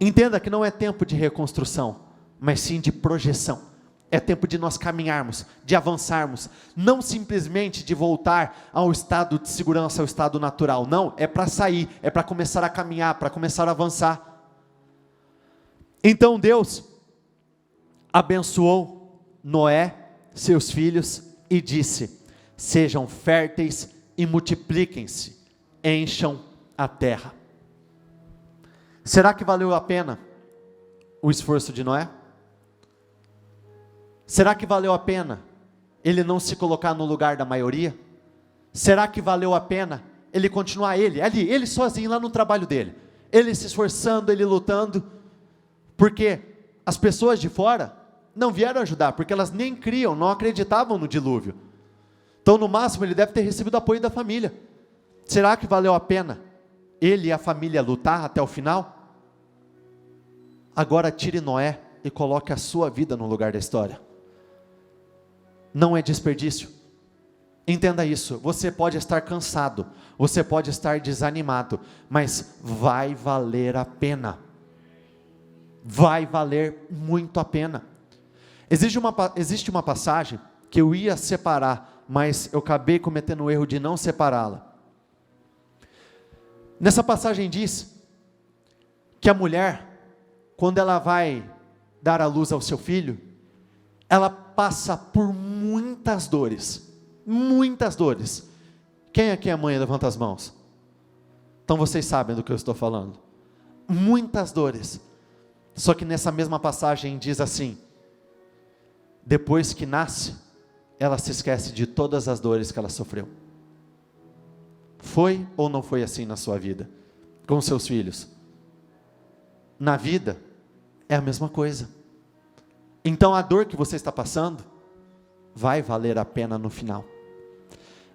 Entenda que não é tempo de reconstrução, mas sim de projeção. É tempo de nós caminharmos, de avançarmos, não simplesmente de voltar ao estado de segurança, ao estado natural. Não, é para sair, é para começar a caminhar, para começar a avançar. Então Deus abençoou Noé, seus filhos, e disse: sejam férteis e multipliquem-se, encham a terra. Será que valeu a pena o esforço de Noé? Será que valeu a pena ele não se colocar no lugar da maioria? Será que valeu a pena ele continuar ele sozinho lá no trabalho dele, ele se esforçando, ele lutando, porque as pessoas de fora não vieram ajudar, porque elas nem criam, não acreditavam no dilúvio. Então no máximo ele deve ter recebido apoio da família. Será que valeu a pena ele e a família lutar até o final? Agora tire Noé e coloque a sua vida no lugar da história. Não é desperdício. Entenda isso. Você pode estar cansado, você pode estar desanimado, mas vai valer a pena. Vai valer muito a pena. Existe uma passagem que eu ia separar, mas eu acabei cometendo o erro de não separá-la. Nessa passagem diz que a mulher, quando ela vai dar à luz ao seu filho, ela passa por muitas dores. Muitas dores. Quem aqui é mãe? Levanta as mãos. Então vocês sabem do que eu estou falando. Muitas dores. Só que nessa mesma passagem diz assim: depois que nasce, ela se esquece de todas as dores que ela sofreu. Foi ou não foi assim na sua vida? Com seus filhos? Na vida, é a mesma coisa. Então a dor que você está passando, vai valer a pena no final.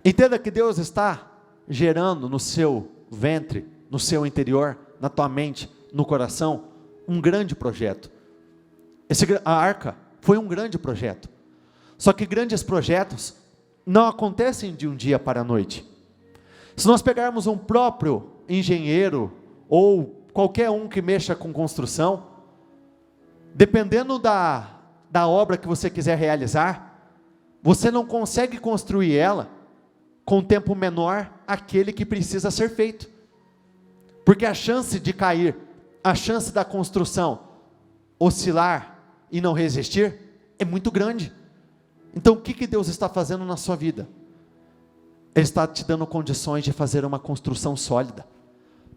Entenda que Deus está gerando no seu ventre, no seu interior, na tua mente, no coração, um grande projeto. A arca foi um grande projeto. Só que grandes projetos não acontecem de um dia para a noite. Se nós pegarmos um próprio engenheiro, ou qualquer um que mexa com construção, dependendo da obra que você quiser realizar, você não consegue construir ela com tempo menor aquele que precisa ser feito. Porque a chance de cair, a chance da construção oscilar e não resistir é muito grande. Então o que Deus está fazendo na sua vida? Ele está te dando condições de fazer uma construção sólida,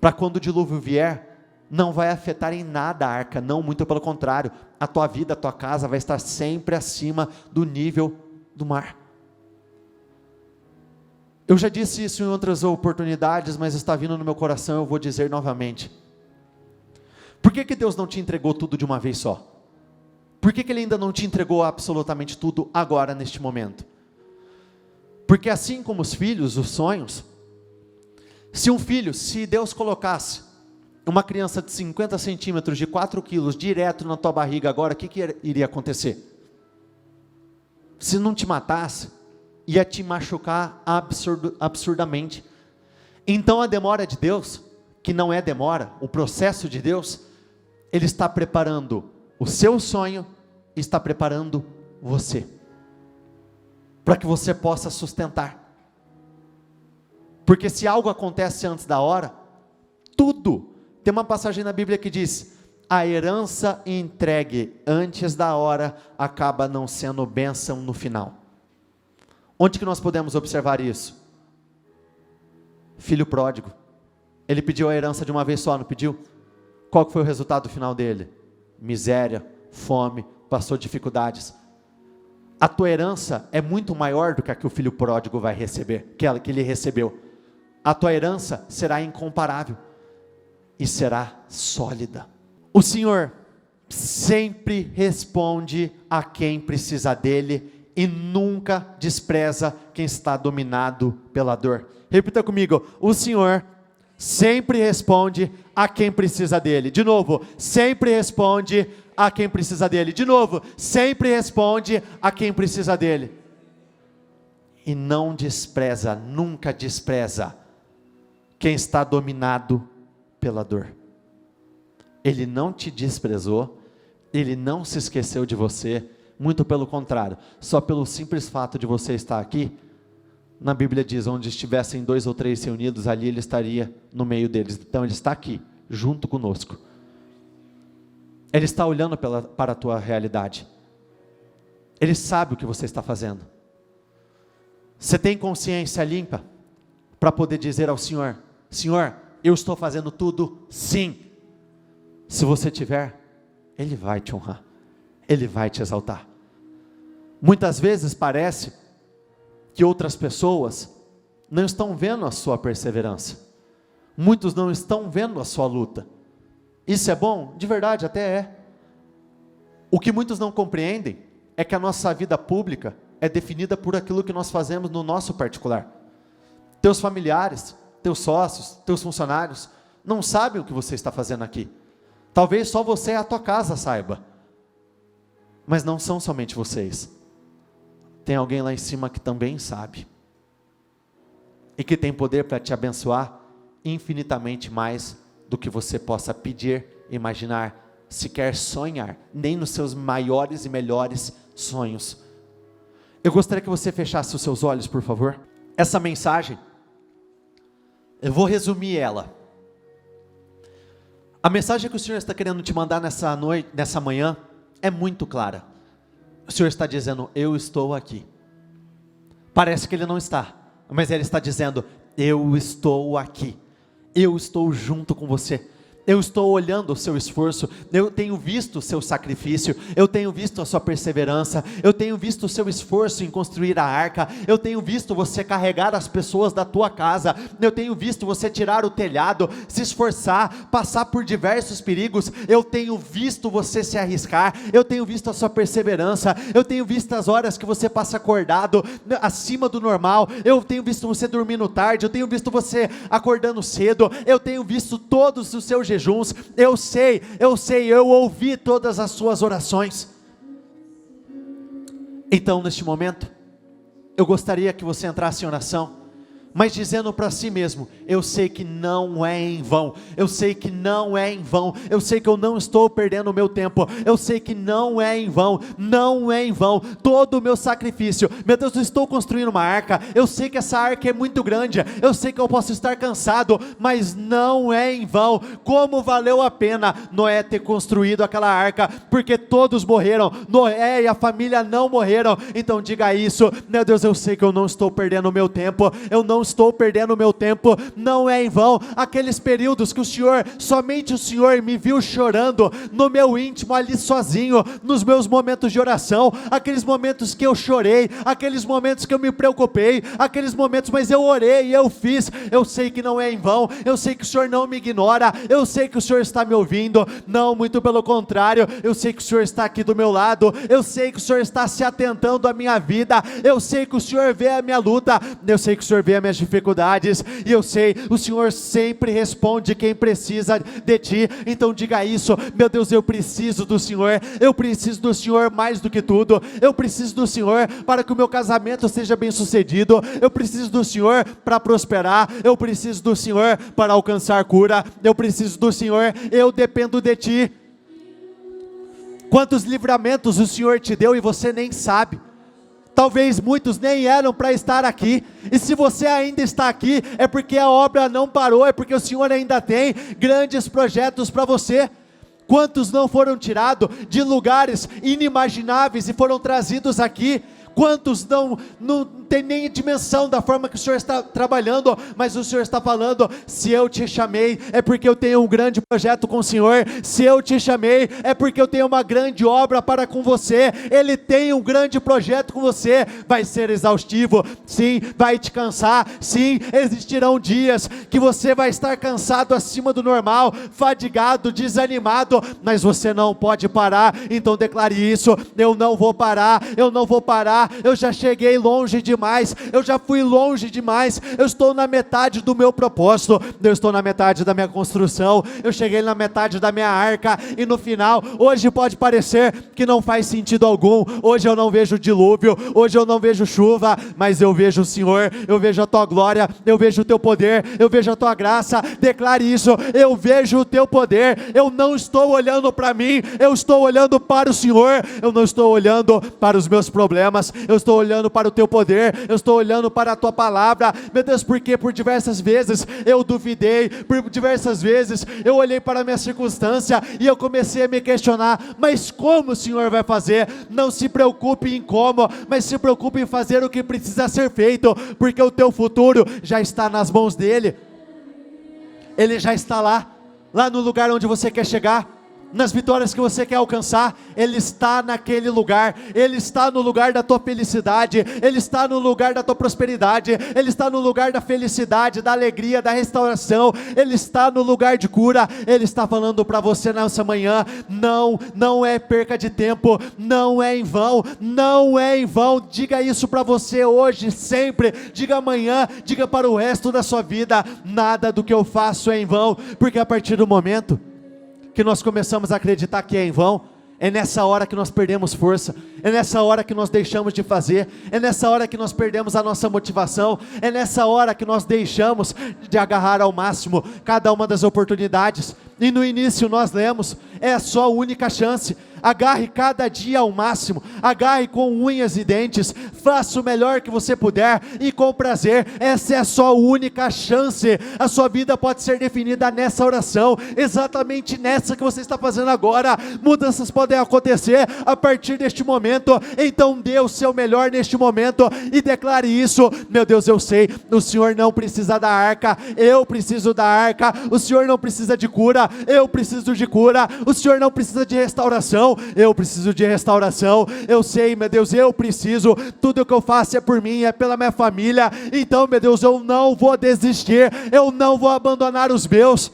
para quando o dilúvio vier, não vai afetar em nada a arca, não, muito pelo contrário, a tua vida, a tua casa vai estar sempre acima do nível do mar. Eu já disse isso em outras oportunidades, mas está vindo no meu coração, eu vou dizer novamente. Por que Deus não te entregou tudo de uma vez só? Por que Ele ainda não te entregou absolutamente tudo agora, neste momento? Porque assim como os filhos, os sonhos, se Deus colocasse uma criança de 50 centímetros, de 4 quilos, direto na tua barriga agora, o que iria acontecer? Se não te matasse, ia te machucar absurdamente. Então a demora de Deus, que não é demora, o processo de Deus, Ele está preparando o seu sonho, está preparando você, para que você possa sustentar. Porque se algo acontece antes da hora, tudo, tem uma passagem na Bíblia que diz, a herança entregue antes da hora, acaba não sendo bênção no final. Onde que nós podemos observar isso? Filho pródigo, ele pediu a herança de uma vez só, não pediu? Qual que foi o resultado final dele? Miséria, fome, passou dificuldades. A tua herança é muito maior do que a que o filho pródigo vai receber, que ele recebeu. A tua herança será incomparável e será sólida. O Senhor sempre responde a quem precisa dele e nunca despreza quem está dominado pela dor. Repita comigo, o Senhor sempre responde a quem precisa dele. De novo, sempre responde a quem precisa dele. De novo, sempre responde a quem precisa dele. E não despreza, nunca despreza quem está dominado pela dor. Ele não te desprezou, Ele não se esqueceu de você, muito pelo contrário, só pelo simples fato de você estar aqui, na Bíblia diz, onde estivessem 2 ou 3 reunidos, ali Ele estaria no meio deles. Então Ele está aqui, junto conosco. Ele está olhando para a tua realidade. Ele sabe o que você está fazendo. Você tem consciência limpa para poder dizer ao Senhor, Senhor, eu estou fazendo tudo sim. Se você tiver, Ele vai te honrar, Ele vai te exaltar. Muitas vezes parece que outras pessoas não estão vendo a sua perseverança, muitos não estão vendo a sua luta. Isso é bom? De verdade, até é. O que muitos não compreendem é que a nossa vida pública é definida por aquilo que nós fazemos no nosso particular. Teus familiares, teus sócios, teus funcionários não sabem o que você está fazendo aqui. Talvez só você e a tua casa saiba, mas não são somente vocês. Tem alguém lá em cima que também sabe, e que tem poder para te abençoar infinitamente mais do que você possa pedir, imaginar, sequer sonhar, nem nos seus maiores e melhores sonhos. Eu gostaria que você fechasse os seus olhos, por favor. Essa mensagem, eu vou resumir ela. A mensagem que o Senhor está querendo te mandar nessa noite, nessa manhã, é muito clara. O Senhor está dizendo, eu estou aqui. Parece que Ele não está, mas Ele está dizendo, eu estou aqui. Eu estou junto com você. Eu estou olhando o seu esforço, eu tenho visto o seu sacrifício, eu tenho visto a sua perseverança, eu tenho visto o seu esforço em construir a arca, eu tenho visto você carregar as pessoas da tua casa, eu tenho visto você tirar o telhado, se esforçar, passar por diversos perigos, eu tenho visto você se arriscar, eu tenho visto a sua perseverança, eu tenho visto as horas que você passa acordado, acima do normal, eu tenho visto você dormindo tarde, eu tenho visto você acordando cedo, eu tenho visto todos os seus jejuns, eu sei, eu ouvi todas as suas orações. Então neste momento, eu gostaria que você entrasse em oração, mas dizendo para si mesmo: eu sei que não é em vão, eu sei que não é em vão, eu sei que eu não estou perdendo o meu tempo, eu sei que não é em vão, não é em vão, todo o meu sacrifício, meu Deus, eu estou construindo uma arca, eu sei que essa arca é muito grande, eu sei que eu posso estar cansado, mas não é em vão. Como valeu a pena Noé ter construído aquela arca, porque todos morreram, Noé e a família não morreram. Então diga isso: meu Deus, eu sei que eu não estou perdendo o meu tempo, eu não estou perdendo o meu tempo, não é em vão. Aqueles períodos que o Senhor, somente o Senhor me viu chorando no meu íntimo ali sozinho, nos meus momentos de oração, aqueles momentos que eu chorei, aqueles momentos que eu me preocupei, aqueles momentos, mas eu orei e eu fiz, eu sei que não é em vão, eu sei que o Senhor não me ignora, eu sei que o Senhor está me ouvindo, não, muito pelo contrário, eu sei que o Senhor está aqui do meu lado, eu sei que o Senhor está se atentando à minha vida, eu sei que o Senhor vê a minha luta, eu sei que o Senhor vê as minhas dificuldades, e eu sei, o Senhor sempre responde quem precisa de ti. Então diga isso: meu Deus, eu preciso do Senhor, eu preciso do Senhor mais do que tudo, eu preciso do Senhor para que o meu casamento seja bem sucedido, eu preciso do Senhor para prosperar, eu preciso do Senhor para alcançar cura, eu preciso do Senhor, eu dependo de ti. Quantos livramentos o Senhor te deu e você nem sabe? Talvez muitos nem eram para estar aqui, e se você ainda está aqui, é porque a obra não parou, é porque o Senhor ainda tem grandes projetos para você. Quantos não foram tirados de lugares inimagináveis e foram trazidos aqui? Quantos não tem nem dimensão da forma que o Senhor está trabalhando, mas o Senhor está falando: se eu te chamei, é porque eu tenho um grande projeto com o Senhor, se eu te chamei, é porque eu tenho uma grande obra para com você, Ele tem um grande projeto com você. Vai ser exaustivo, sim, vai te cansar, sim, existirão dias que você vai estar cansado acima do normal, fadigado, desanimado, mas você não pode parar. Então declare isso: eu não vou parar, eu não vou parar, eu já cheguei longe demais, eu já fui longe demais, eu estou na metade do meu propósito, eu estou na metade da minha construção, eu cheguei na metade da minha arca, e no final, hoje pode parecer que não faz sentido algum, hoje eu não vejo dilúvio, hoje eu não vejo chuva, mas eu vejo o Senhor, eu vejo a tua glória, eu vejo o teu poder, eu vejo a tua graça. Declare isso: eu vejo o teu poder, eu não estou olhando para mim, eu estou olhando para o Senhor, eu não estou olhando para os meus problemas, eu estou olhando para o teu poder, eu estou olhando para a tua palavra. Meu Deus, porque por diversas vezes eu duvidei, por diversas vezes eu olhei para a minha circunstância e eu comecei a me questionar: mas como o Senhor vai fazer? Não se preocupe em como, mas se preocupe em fazer o que precisa ser feito, porque o teu futuro já está nas mãos dEle. Ele já está lá no lugar onde você quer chegar, nas vitórias que você quer alcançar. Ele está naquele lugar, Ele está no lugar da tua felicidade, Ele está no lugar da tua prosperidade, Ele está no lugar da felicidade, da alegria, da restauração, Ele está no lugar de cura. Ele está falando para você nessa manhã: não é perca de tempo, não é em vão, não é em vão. Diga isso para você hoje, sempre, diga amanhã, diga para o resto da sua vida: nada do que eu faço é em vão, porque a partir do momento que nós começamos a acreditar que é em vão, é nessa hora que nós perdemos força, é nessa hora que nós deixamos de fazer, é nessa hora que nós perdemos a nossa motivação, é nessa hora que nós deixamos de agarrar ao máximo cada uma das oportunidades. E no início nós lemos: é a sua única chance, agarre cada dia ao máximo, agarre com unhas e dentes, faça o melhor que você puder e com prazer. Essa é a sua única chance. A sua vida pode ser definida nessa oração, exatamente nessa que você está fazendo agora. Mudanças podem acontecer a partir deste momento, então dê o seu melhor neste momento e declare isso: meu Deus, eu sei, o Senhor não precisa da arca, eu preciso da arca. O Senhor não precisa de cura, eu preciso de cura. O Senhor não precisa de restauração, eu preciso de restauração. Eu sei, meu Deus, eu preciso, tudo que eu faço é por mim, é pela minha família. Então, meu Deus, eu não vou desistir, eu não vou abandonar os meus.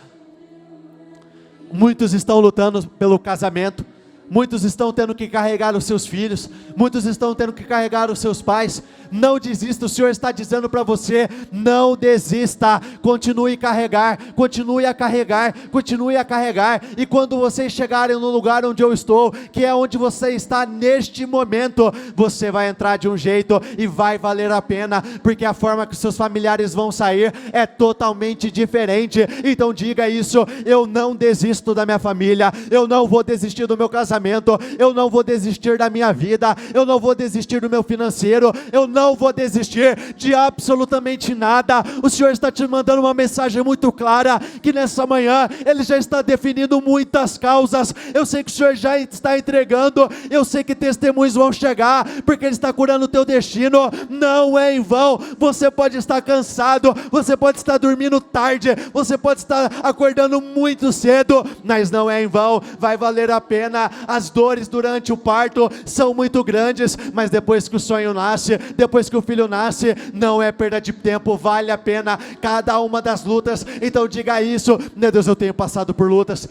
Muitos estão lutando pelo casamento, muitos estão tendo que carregar os seus filhos, muitos estão tendo que carregar os seus pais. Não desista, o Senhor está dizendo para você, não desista, continue a carregar, continue a carregar, continue a carregar, e quando vocês chegarem no lugar onde eu estou, que é onde você está neste momento, você vai entrar de um jeito e vai valer a pena, porque a forma que seus familiares vão sair é totalmente diferente. Então diga isso: eu não desisto da minha família, eu não vou desistir do meu casamento, eu não vou desistir da minha vida, eu não vou desistir do meu financeiro, eu não vou desistir de absolutamente nada. O Senhor está te mandando uma mensagem muito clara, que nessa manhã Ele já está definindo muitas causas. Eu sei que o Senhor já está entregando, eu sei que testemunhos vão chegar, porque Ele está curando o teu destino. Não é em vão. Você pode estar cansado, você pode estar dormindo tarde, você pode estar acordando muito cedo, mas não é em vão, vai valer a pena. As dores durante o parto são muito grandes, mas depois que o sonho nasce, depois que o filho nasce, não é perda de tempo, vale a pena cada uma das lutas. Então diga isso: meu Deus, eu tenho passado por lutas,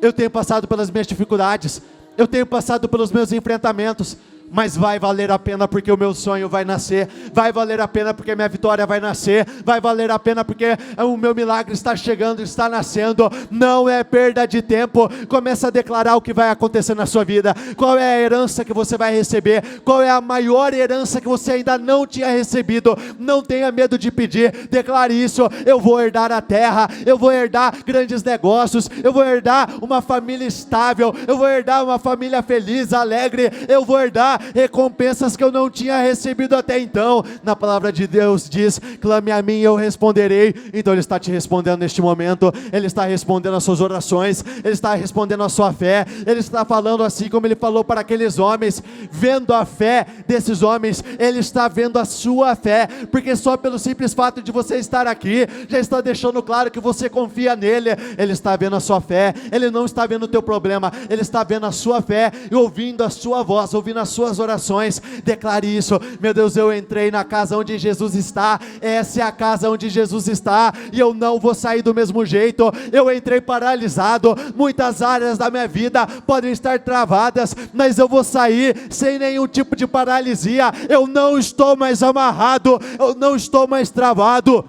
eu tenho passado pelas minhas dificuldades, eu tenho passado pelos meus enfrentamentos, mas vai valer a pena, porque o meu sonho vai nascer, vai valer a pena porque a minha vitória vai nascer, vai valer a pena porque o meu milagre está chegando, está nascendo. Não é perda de tempo. Começa a declarar o que vai acontecer na sua vida. Qual é a herança que você vai receber? Qual é a maior herança que você ainda não tinha recebido? Não tenha medo de pedir, declare isso: eu vou herdar a terra, eu vou herdar grandes negócios, eu vou herdar uma família estável, eu vou herdar uma família feliz, alegre, eu vou herdar recompensas que eu não tinha recebido até então. Na palavra de Deus diz: clame a mim e eu responderei. Então Ele está te respondendo neste momento, Ele está respondendo as suas orações, Ele está respondendo a sua fé, Ele está falando assim como Ele falou para aqueles homens. Vendo a fé desses homens, Ele está vendo a sua fé, porque só pelo simples fato de você estar aqui, já está deixando claro que você confia nele. Ele está vendo a sua fé, Ele não está vendo o teu problema, Ele está vendo a sua fé e ouvindo a sua voz, ouvindo as suas orações. Declare isso: meu Deus, eu entrei na casa onde Jesus está, essa é a casa onde Jesus está, e eu não vou sair do mesmo jeito. Eu entrei paralisado, muitas áreas da minha vida podem estar travadas, mas eu vou sair sem nenhum tipo de paralisia. Eu não estou mais amarrado, eu não estou mais travado.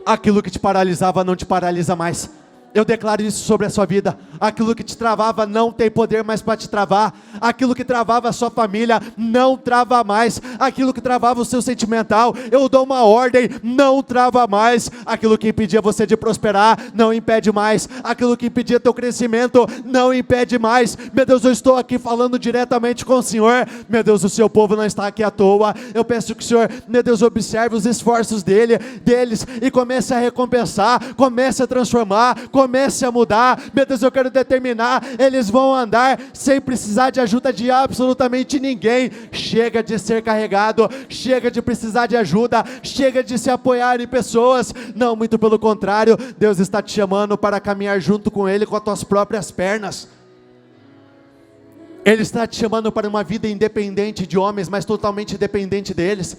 Aquilo que te paralisava não te paralisa mais. Eu declaro isso sobre a sua vida. Aquilo que te travava não tem poder mais para te travar. Aquilo que travava a sua família não trava mais. Aquilo que travava o seu sentimental, eu dou uma ordem: não trava mais. Aquilo que impedia você de prosperar, não impede mais. Aquilo que impedia teu crescimento, não impede mais. Meu Deus, eu estou aqui falando diretamente com o Senhor. Meu Deus, o seu povo não está aqui à toa. Eu peço que o Senhor, meu Deus, observe os esforços deles e comece a recompensar, comece a transformar, comece a mudar. Meu Deus, eu quero determinar: eles vão andar sem precisar de ajuda de absolutamente ninguém. Chega de ser carregado, chega de precisar de ajuda, chega de se apoiar em pessoas. Não, muito pelo contrário, Deus está te chamando para caminhar junto com Ele com as tuas próprias pernas. Ele está te chamando para uma vida independente de homens, mas totalmente dependente deles.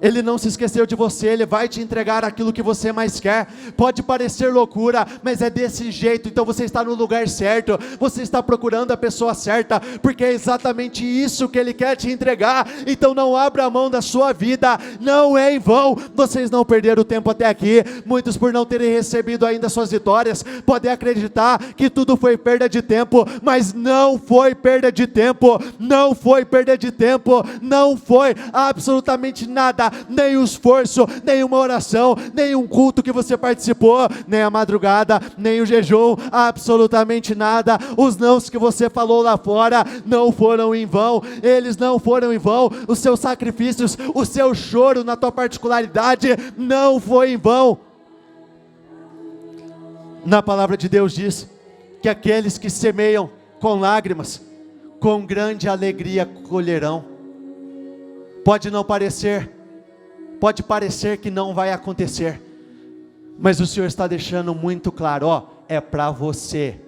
Ele não se esqueceu de você, Ele vai te entregar aquilo que você mais quer. Pode parecer loucura, mas é desse jeito. Então você está no lugar certo, você está procurando a pessoa certa, porque é exatamente isso que Ele quer te entregar. Então não abra mão da sua vida, não é em vão. Vocês não perderam tempo até aqui. Muitos, por não terem recebido ainda suas vitórias, podem acreditar que tudo foi perda de tempo, mas não foi perda de tempo, não foi perda de tempo, não foi absolutamente nada. Nem o esforço, nem uma oração, nem um culto que você participou, nem a madrugada, nem o jejum, absolutamente nada. Os nãos que você falou lá fora não foram em vão, eles não foram em vão. Os seus sacrifícios, o seu choro na tua particularidade não foi em vão. Na palavra de Deus diz que aqueles que semeiam com lágrimas, com grande alegria colherão. Pode parecer que não vai acontecer, mas o Senhor está deixando muito claro: é para você,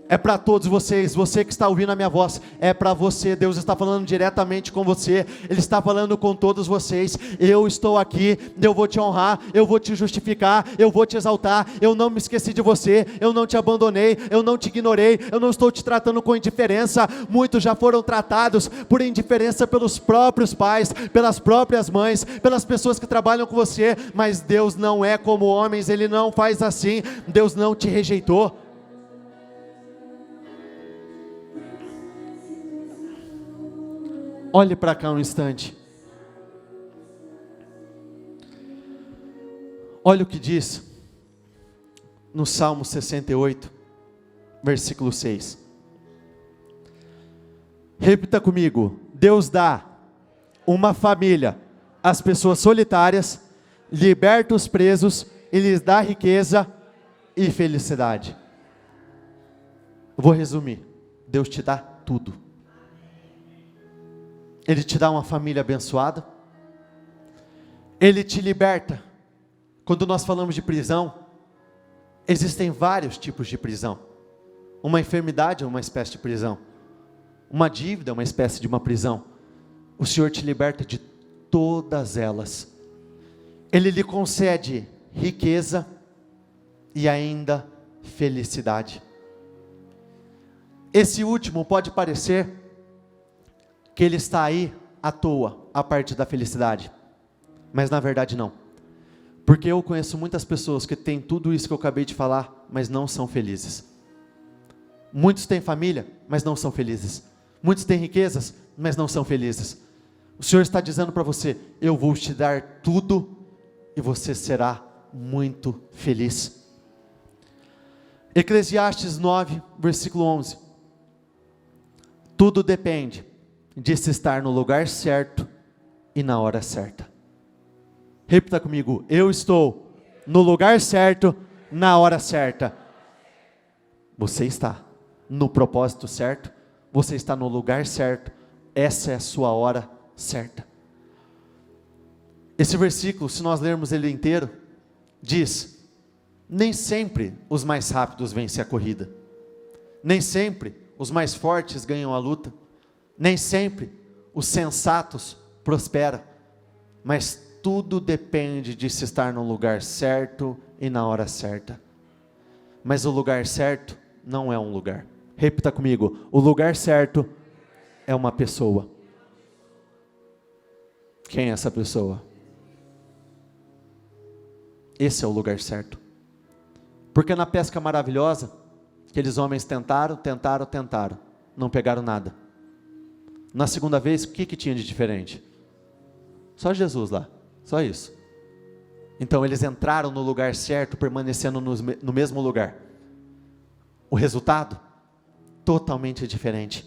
É para todos vocês, você que está ouvindo a minha voz, é para você. Deus está falando diretamente com você, Ele está falando com todos vocês. Eu estou aqui, eu vou te honrar, eu vou te justificar, eu vou te exaltar. Eu não me esqueci de você, eu não te abandonei, eu não te ignorei, eu não estou te tratando com indiferença. Muitos já foram tratados por indiferença pelos próprios pais, pelas próprias mães, pelas pessoas que trabalham com você, mas Deus não é como homens, Ele não faz assim. Deus não te rejeitou. Olhe para cá um instante. Olha o que diz no Salmo 68, versículo 6. Repita comigo: Deus dá uma família às pessoas solitárias, liberta os presos e lhes dá riqueza e felicidade. Vou resumir: Deus te dá tudo. Ele te dá uma família abençoada, Ele te liberta. Quando nós falamos de prisão, existem vários tipos de prisão. Uma enfermidade é uma espécie de prisão, uma dívida é uma espécie de uma prisão. O Senhor te liberta de todas elas. Ele lhe concede riqueza e ainda felicidade. Esse último pode parecer que ele está aí à toa, a parte da felicidade, mas na verdade não, porque eu conheço muitas pessoas que têm tudo isso que eu acabei de falar, mas não são felizes. Muitos têm família, mas não são felizes. Muitos têm riquezas, mas não são felizes. O Senhor está dizendo para você: eu vou te dar tudo e você será muito feliz. Eclesiastes 9, versículo 11. Tudo depende de se estar no lugar certo e na hora certa. Repita comigo: eu estou no lugar certo, na hora certa. Você está no propósito certo, você está no lugar certo, essa é a sua hora certa. Esse versículo, se nós lermos ele inteiro, diz: nem sempre os mais rápidos vencem a corrida, nem sempre os mais fortes ganham a luta, nem sempre os sensatos prosperam, mas tudo depende de se estar no lugar certo e na hora certa. Mas o lugar certo não é um lugar. Repita comigo: o lugar certo é uma pessoa. Quem é essa pessoa? Esse é o lugar certo. Porque na pesca maravilhosa, aqueles homens tentaram, não pegaram nada. Na segunda vez, o que tinha de diferente? Só Jesus lá, só isso. Então eles entraram no lugar certo, permanecendo no mesmo lugar. O resultado? Totalmente diferente.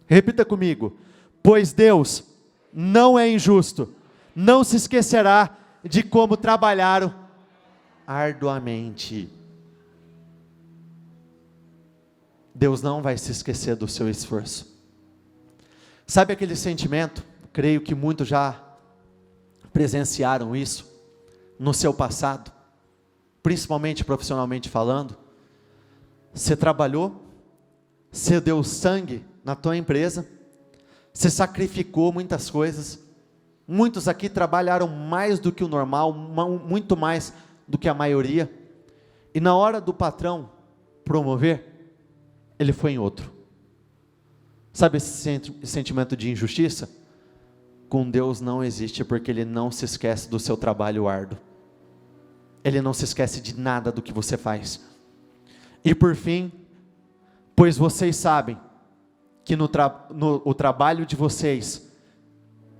Repita comigo: pois Deus não é injusto, não se esquecerá de como trabalharam arduamente. Deus não vai se esquecer do seu esforço. Sabe aquele sentimento? Creio que muitos já presenciaram isso no seu passado, principalmente profissionalmente falando. Você trabalhou, você deu sangue na tua empresa, você sacrificou muitas coisas. Muitos aqui trabalharam mais do que o normal, muito mais do que a maioria. E na hora do patrão promover, ele foi em outro. Sabe esse sentimento de injustiça? Com Deus não existe, porque Ele não se esquece do seu trabalho árduo. Ele não se esquece de nada do que você faz. E por fim, pois vocês sabem que o trabalho de vocês,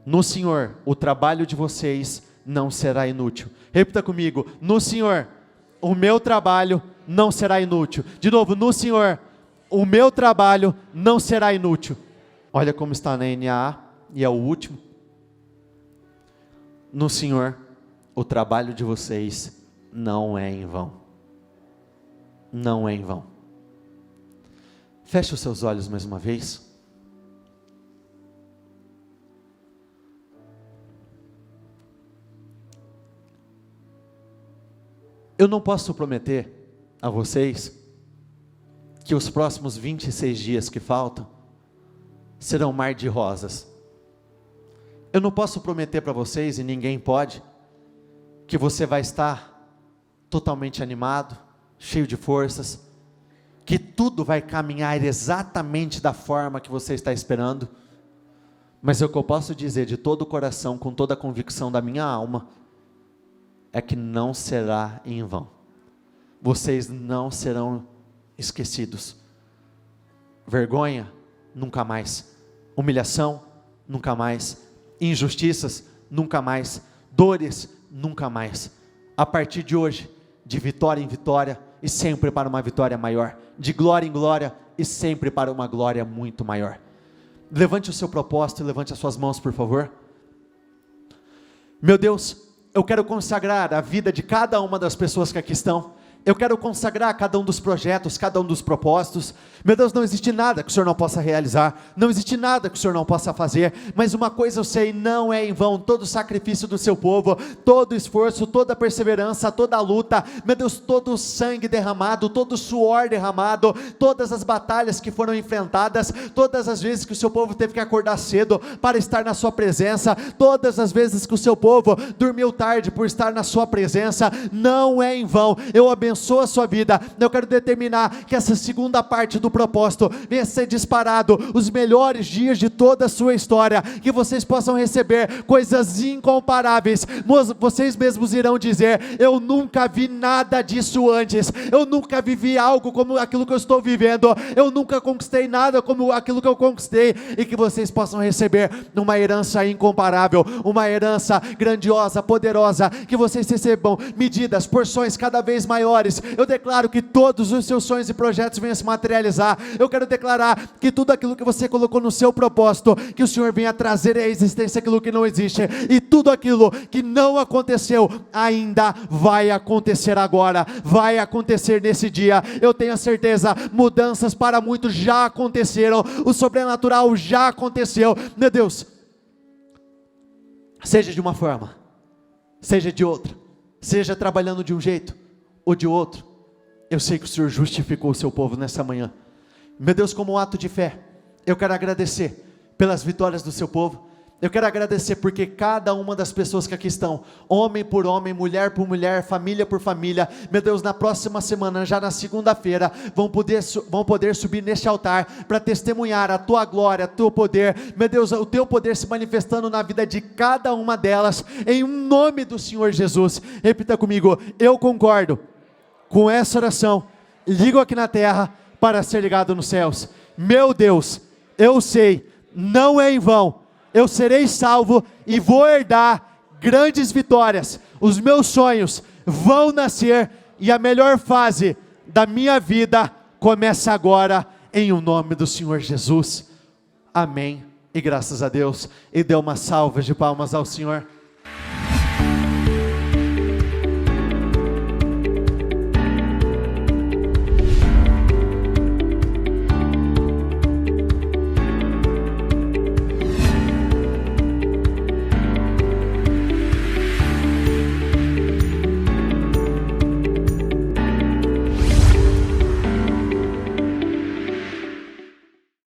no Senhor, o trabalho de vocês não será inútil. Repita comigo: no Senhor, o meu trabalho não será inútil. De novo: no Senhor, o meu trabalho não será inútil. Olha como está na NAA, e é o último. No Senhor, o trabalho de vocês não é em vão. Não é em vão. Feche os seus olhos mais uma vez. Eu não posso prometer a vocês que os próximos 26 dias que faltam serão um mar de rosas. Eu não posso prometer para vocês, e ninguém pode, que você vai estar totalmente animado, cheio de forças, que tudo vai caminhar exatamente da forma que você está esperando, mas o que eu posso dizer de todo o coração, com toda a convicção da minha alma, é que não será em vão. Vocês não serão esquecidos. Vergonha, nunca mais. Humilhação, nunca mais. Injustiças, nunca mais. Dores, nunca mais. A partir de hoje, de vitória em vitória, e sempre para uma vitória maior. De glória em glória, e sempre para uma glória muito maior. Levante o seu propósito e levante as suas mãos, por favor. Meu Deus, eu quero consagrar a vida de cada uma das pessoas que aqui estão. Eu quero consagrar cada um dos projetos, cada um dos propósitos. Meu Deus, não existe nada que o Senhor não possa realizar, não existe nada que o Senhor não possa fazer, mas uma coisa eu sei, não é em vão todo o sacrifício do seu povo, todo o esforço, toda a perseverança, toda a luta, meu Deus, todo o sangue derramado, todo o suor derramado, todas as batalhas que foram enfrentadas, todas as vezes que o seu povo teve que acordar cedo para estar na sua presença, todas as vezes que o seu povo dormiu tarde por estar na sua presença, não é em vão. Eu abençoo a sua vida. Eu quero determinar que essa segunda parte do propósito venha ser disparado os melhores dias de toda a sua história, que vocês possam receber coisas incomparáveis. Vocês mesmos irão dizer: eu nunca vi nada disso antes, eu nunca vivi algo como aquilo que eu estou vivendo, eu nunca conquistei nada como aquilo que eu conquistei, e que vocês possam receber uma herança incomparável, uma herança grandiosa, poderosa, que vocês recebam medidas, porções cada vez maiores. Eu declaro que todos os seus sonhos e projetos venham se materializar. Eu quero declarar que tudo aquilo que você colocou no seu propósito, que o Senhor venha trazer à existência aquilo que não existe, e tudo aquilo que não aconteceu ainda vai acontecer agora, vai acontecer nesse dia. Eu tenho a certeza, mudanças para muitos já aconteceram, o sobrenatural já aconteceu. Meu Deus, seja de uma forma, seja de outra, seja trabalhando de um jeito ou de outro, eu sei que o Senhor justificou o seu povo nessa manhã. Meu Deus, como um ato de fé, eu quero agradecer pelas vitórias do seu povo. Eu quero agradecer porque cada uma das pessoas que aqui estão, homem por homem, mulher por mulher, família por família, meu Deus, na próxima semana, já na segunda-feira, vão poder subir neste altar para testemunhar a tua glória, o teu poder, meu Deus, o teu poder se manifestando na vida de cada uma delas, em nome do Senhor Jesus. Repita comigo: eu concordo com essa oração, ligo aqui na terra para ser ligado nos céus. Meu Deus, eu sei, não é em vão, eu serei salvo e vou herdar grandes vitórias. Os meus sonhos vão nascer e a melhor fase da minha vida começa agora, em o nome do Senhor Jesus. Amém. E graças a Deus. E dê uma salva de palmas ao Senhor.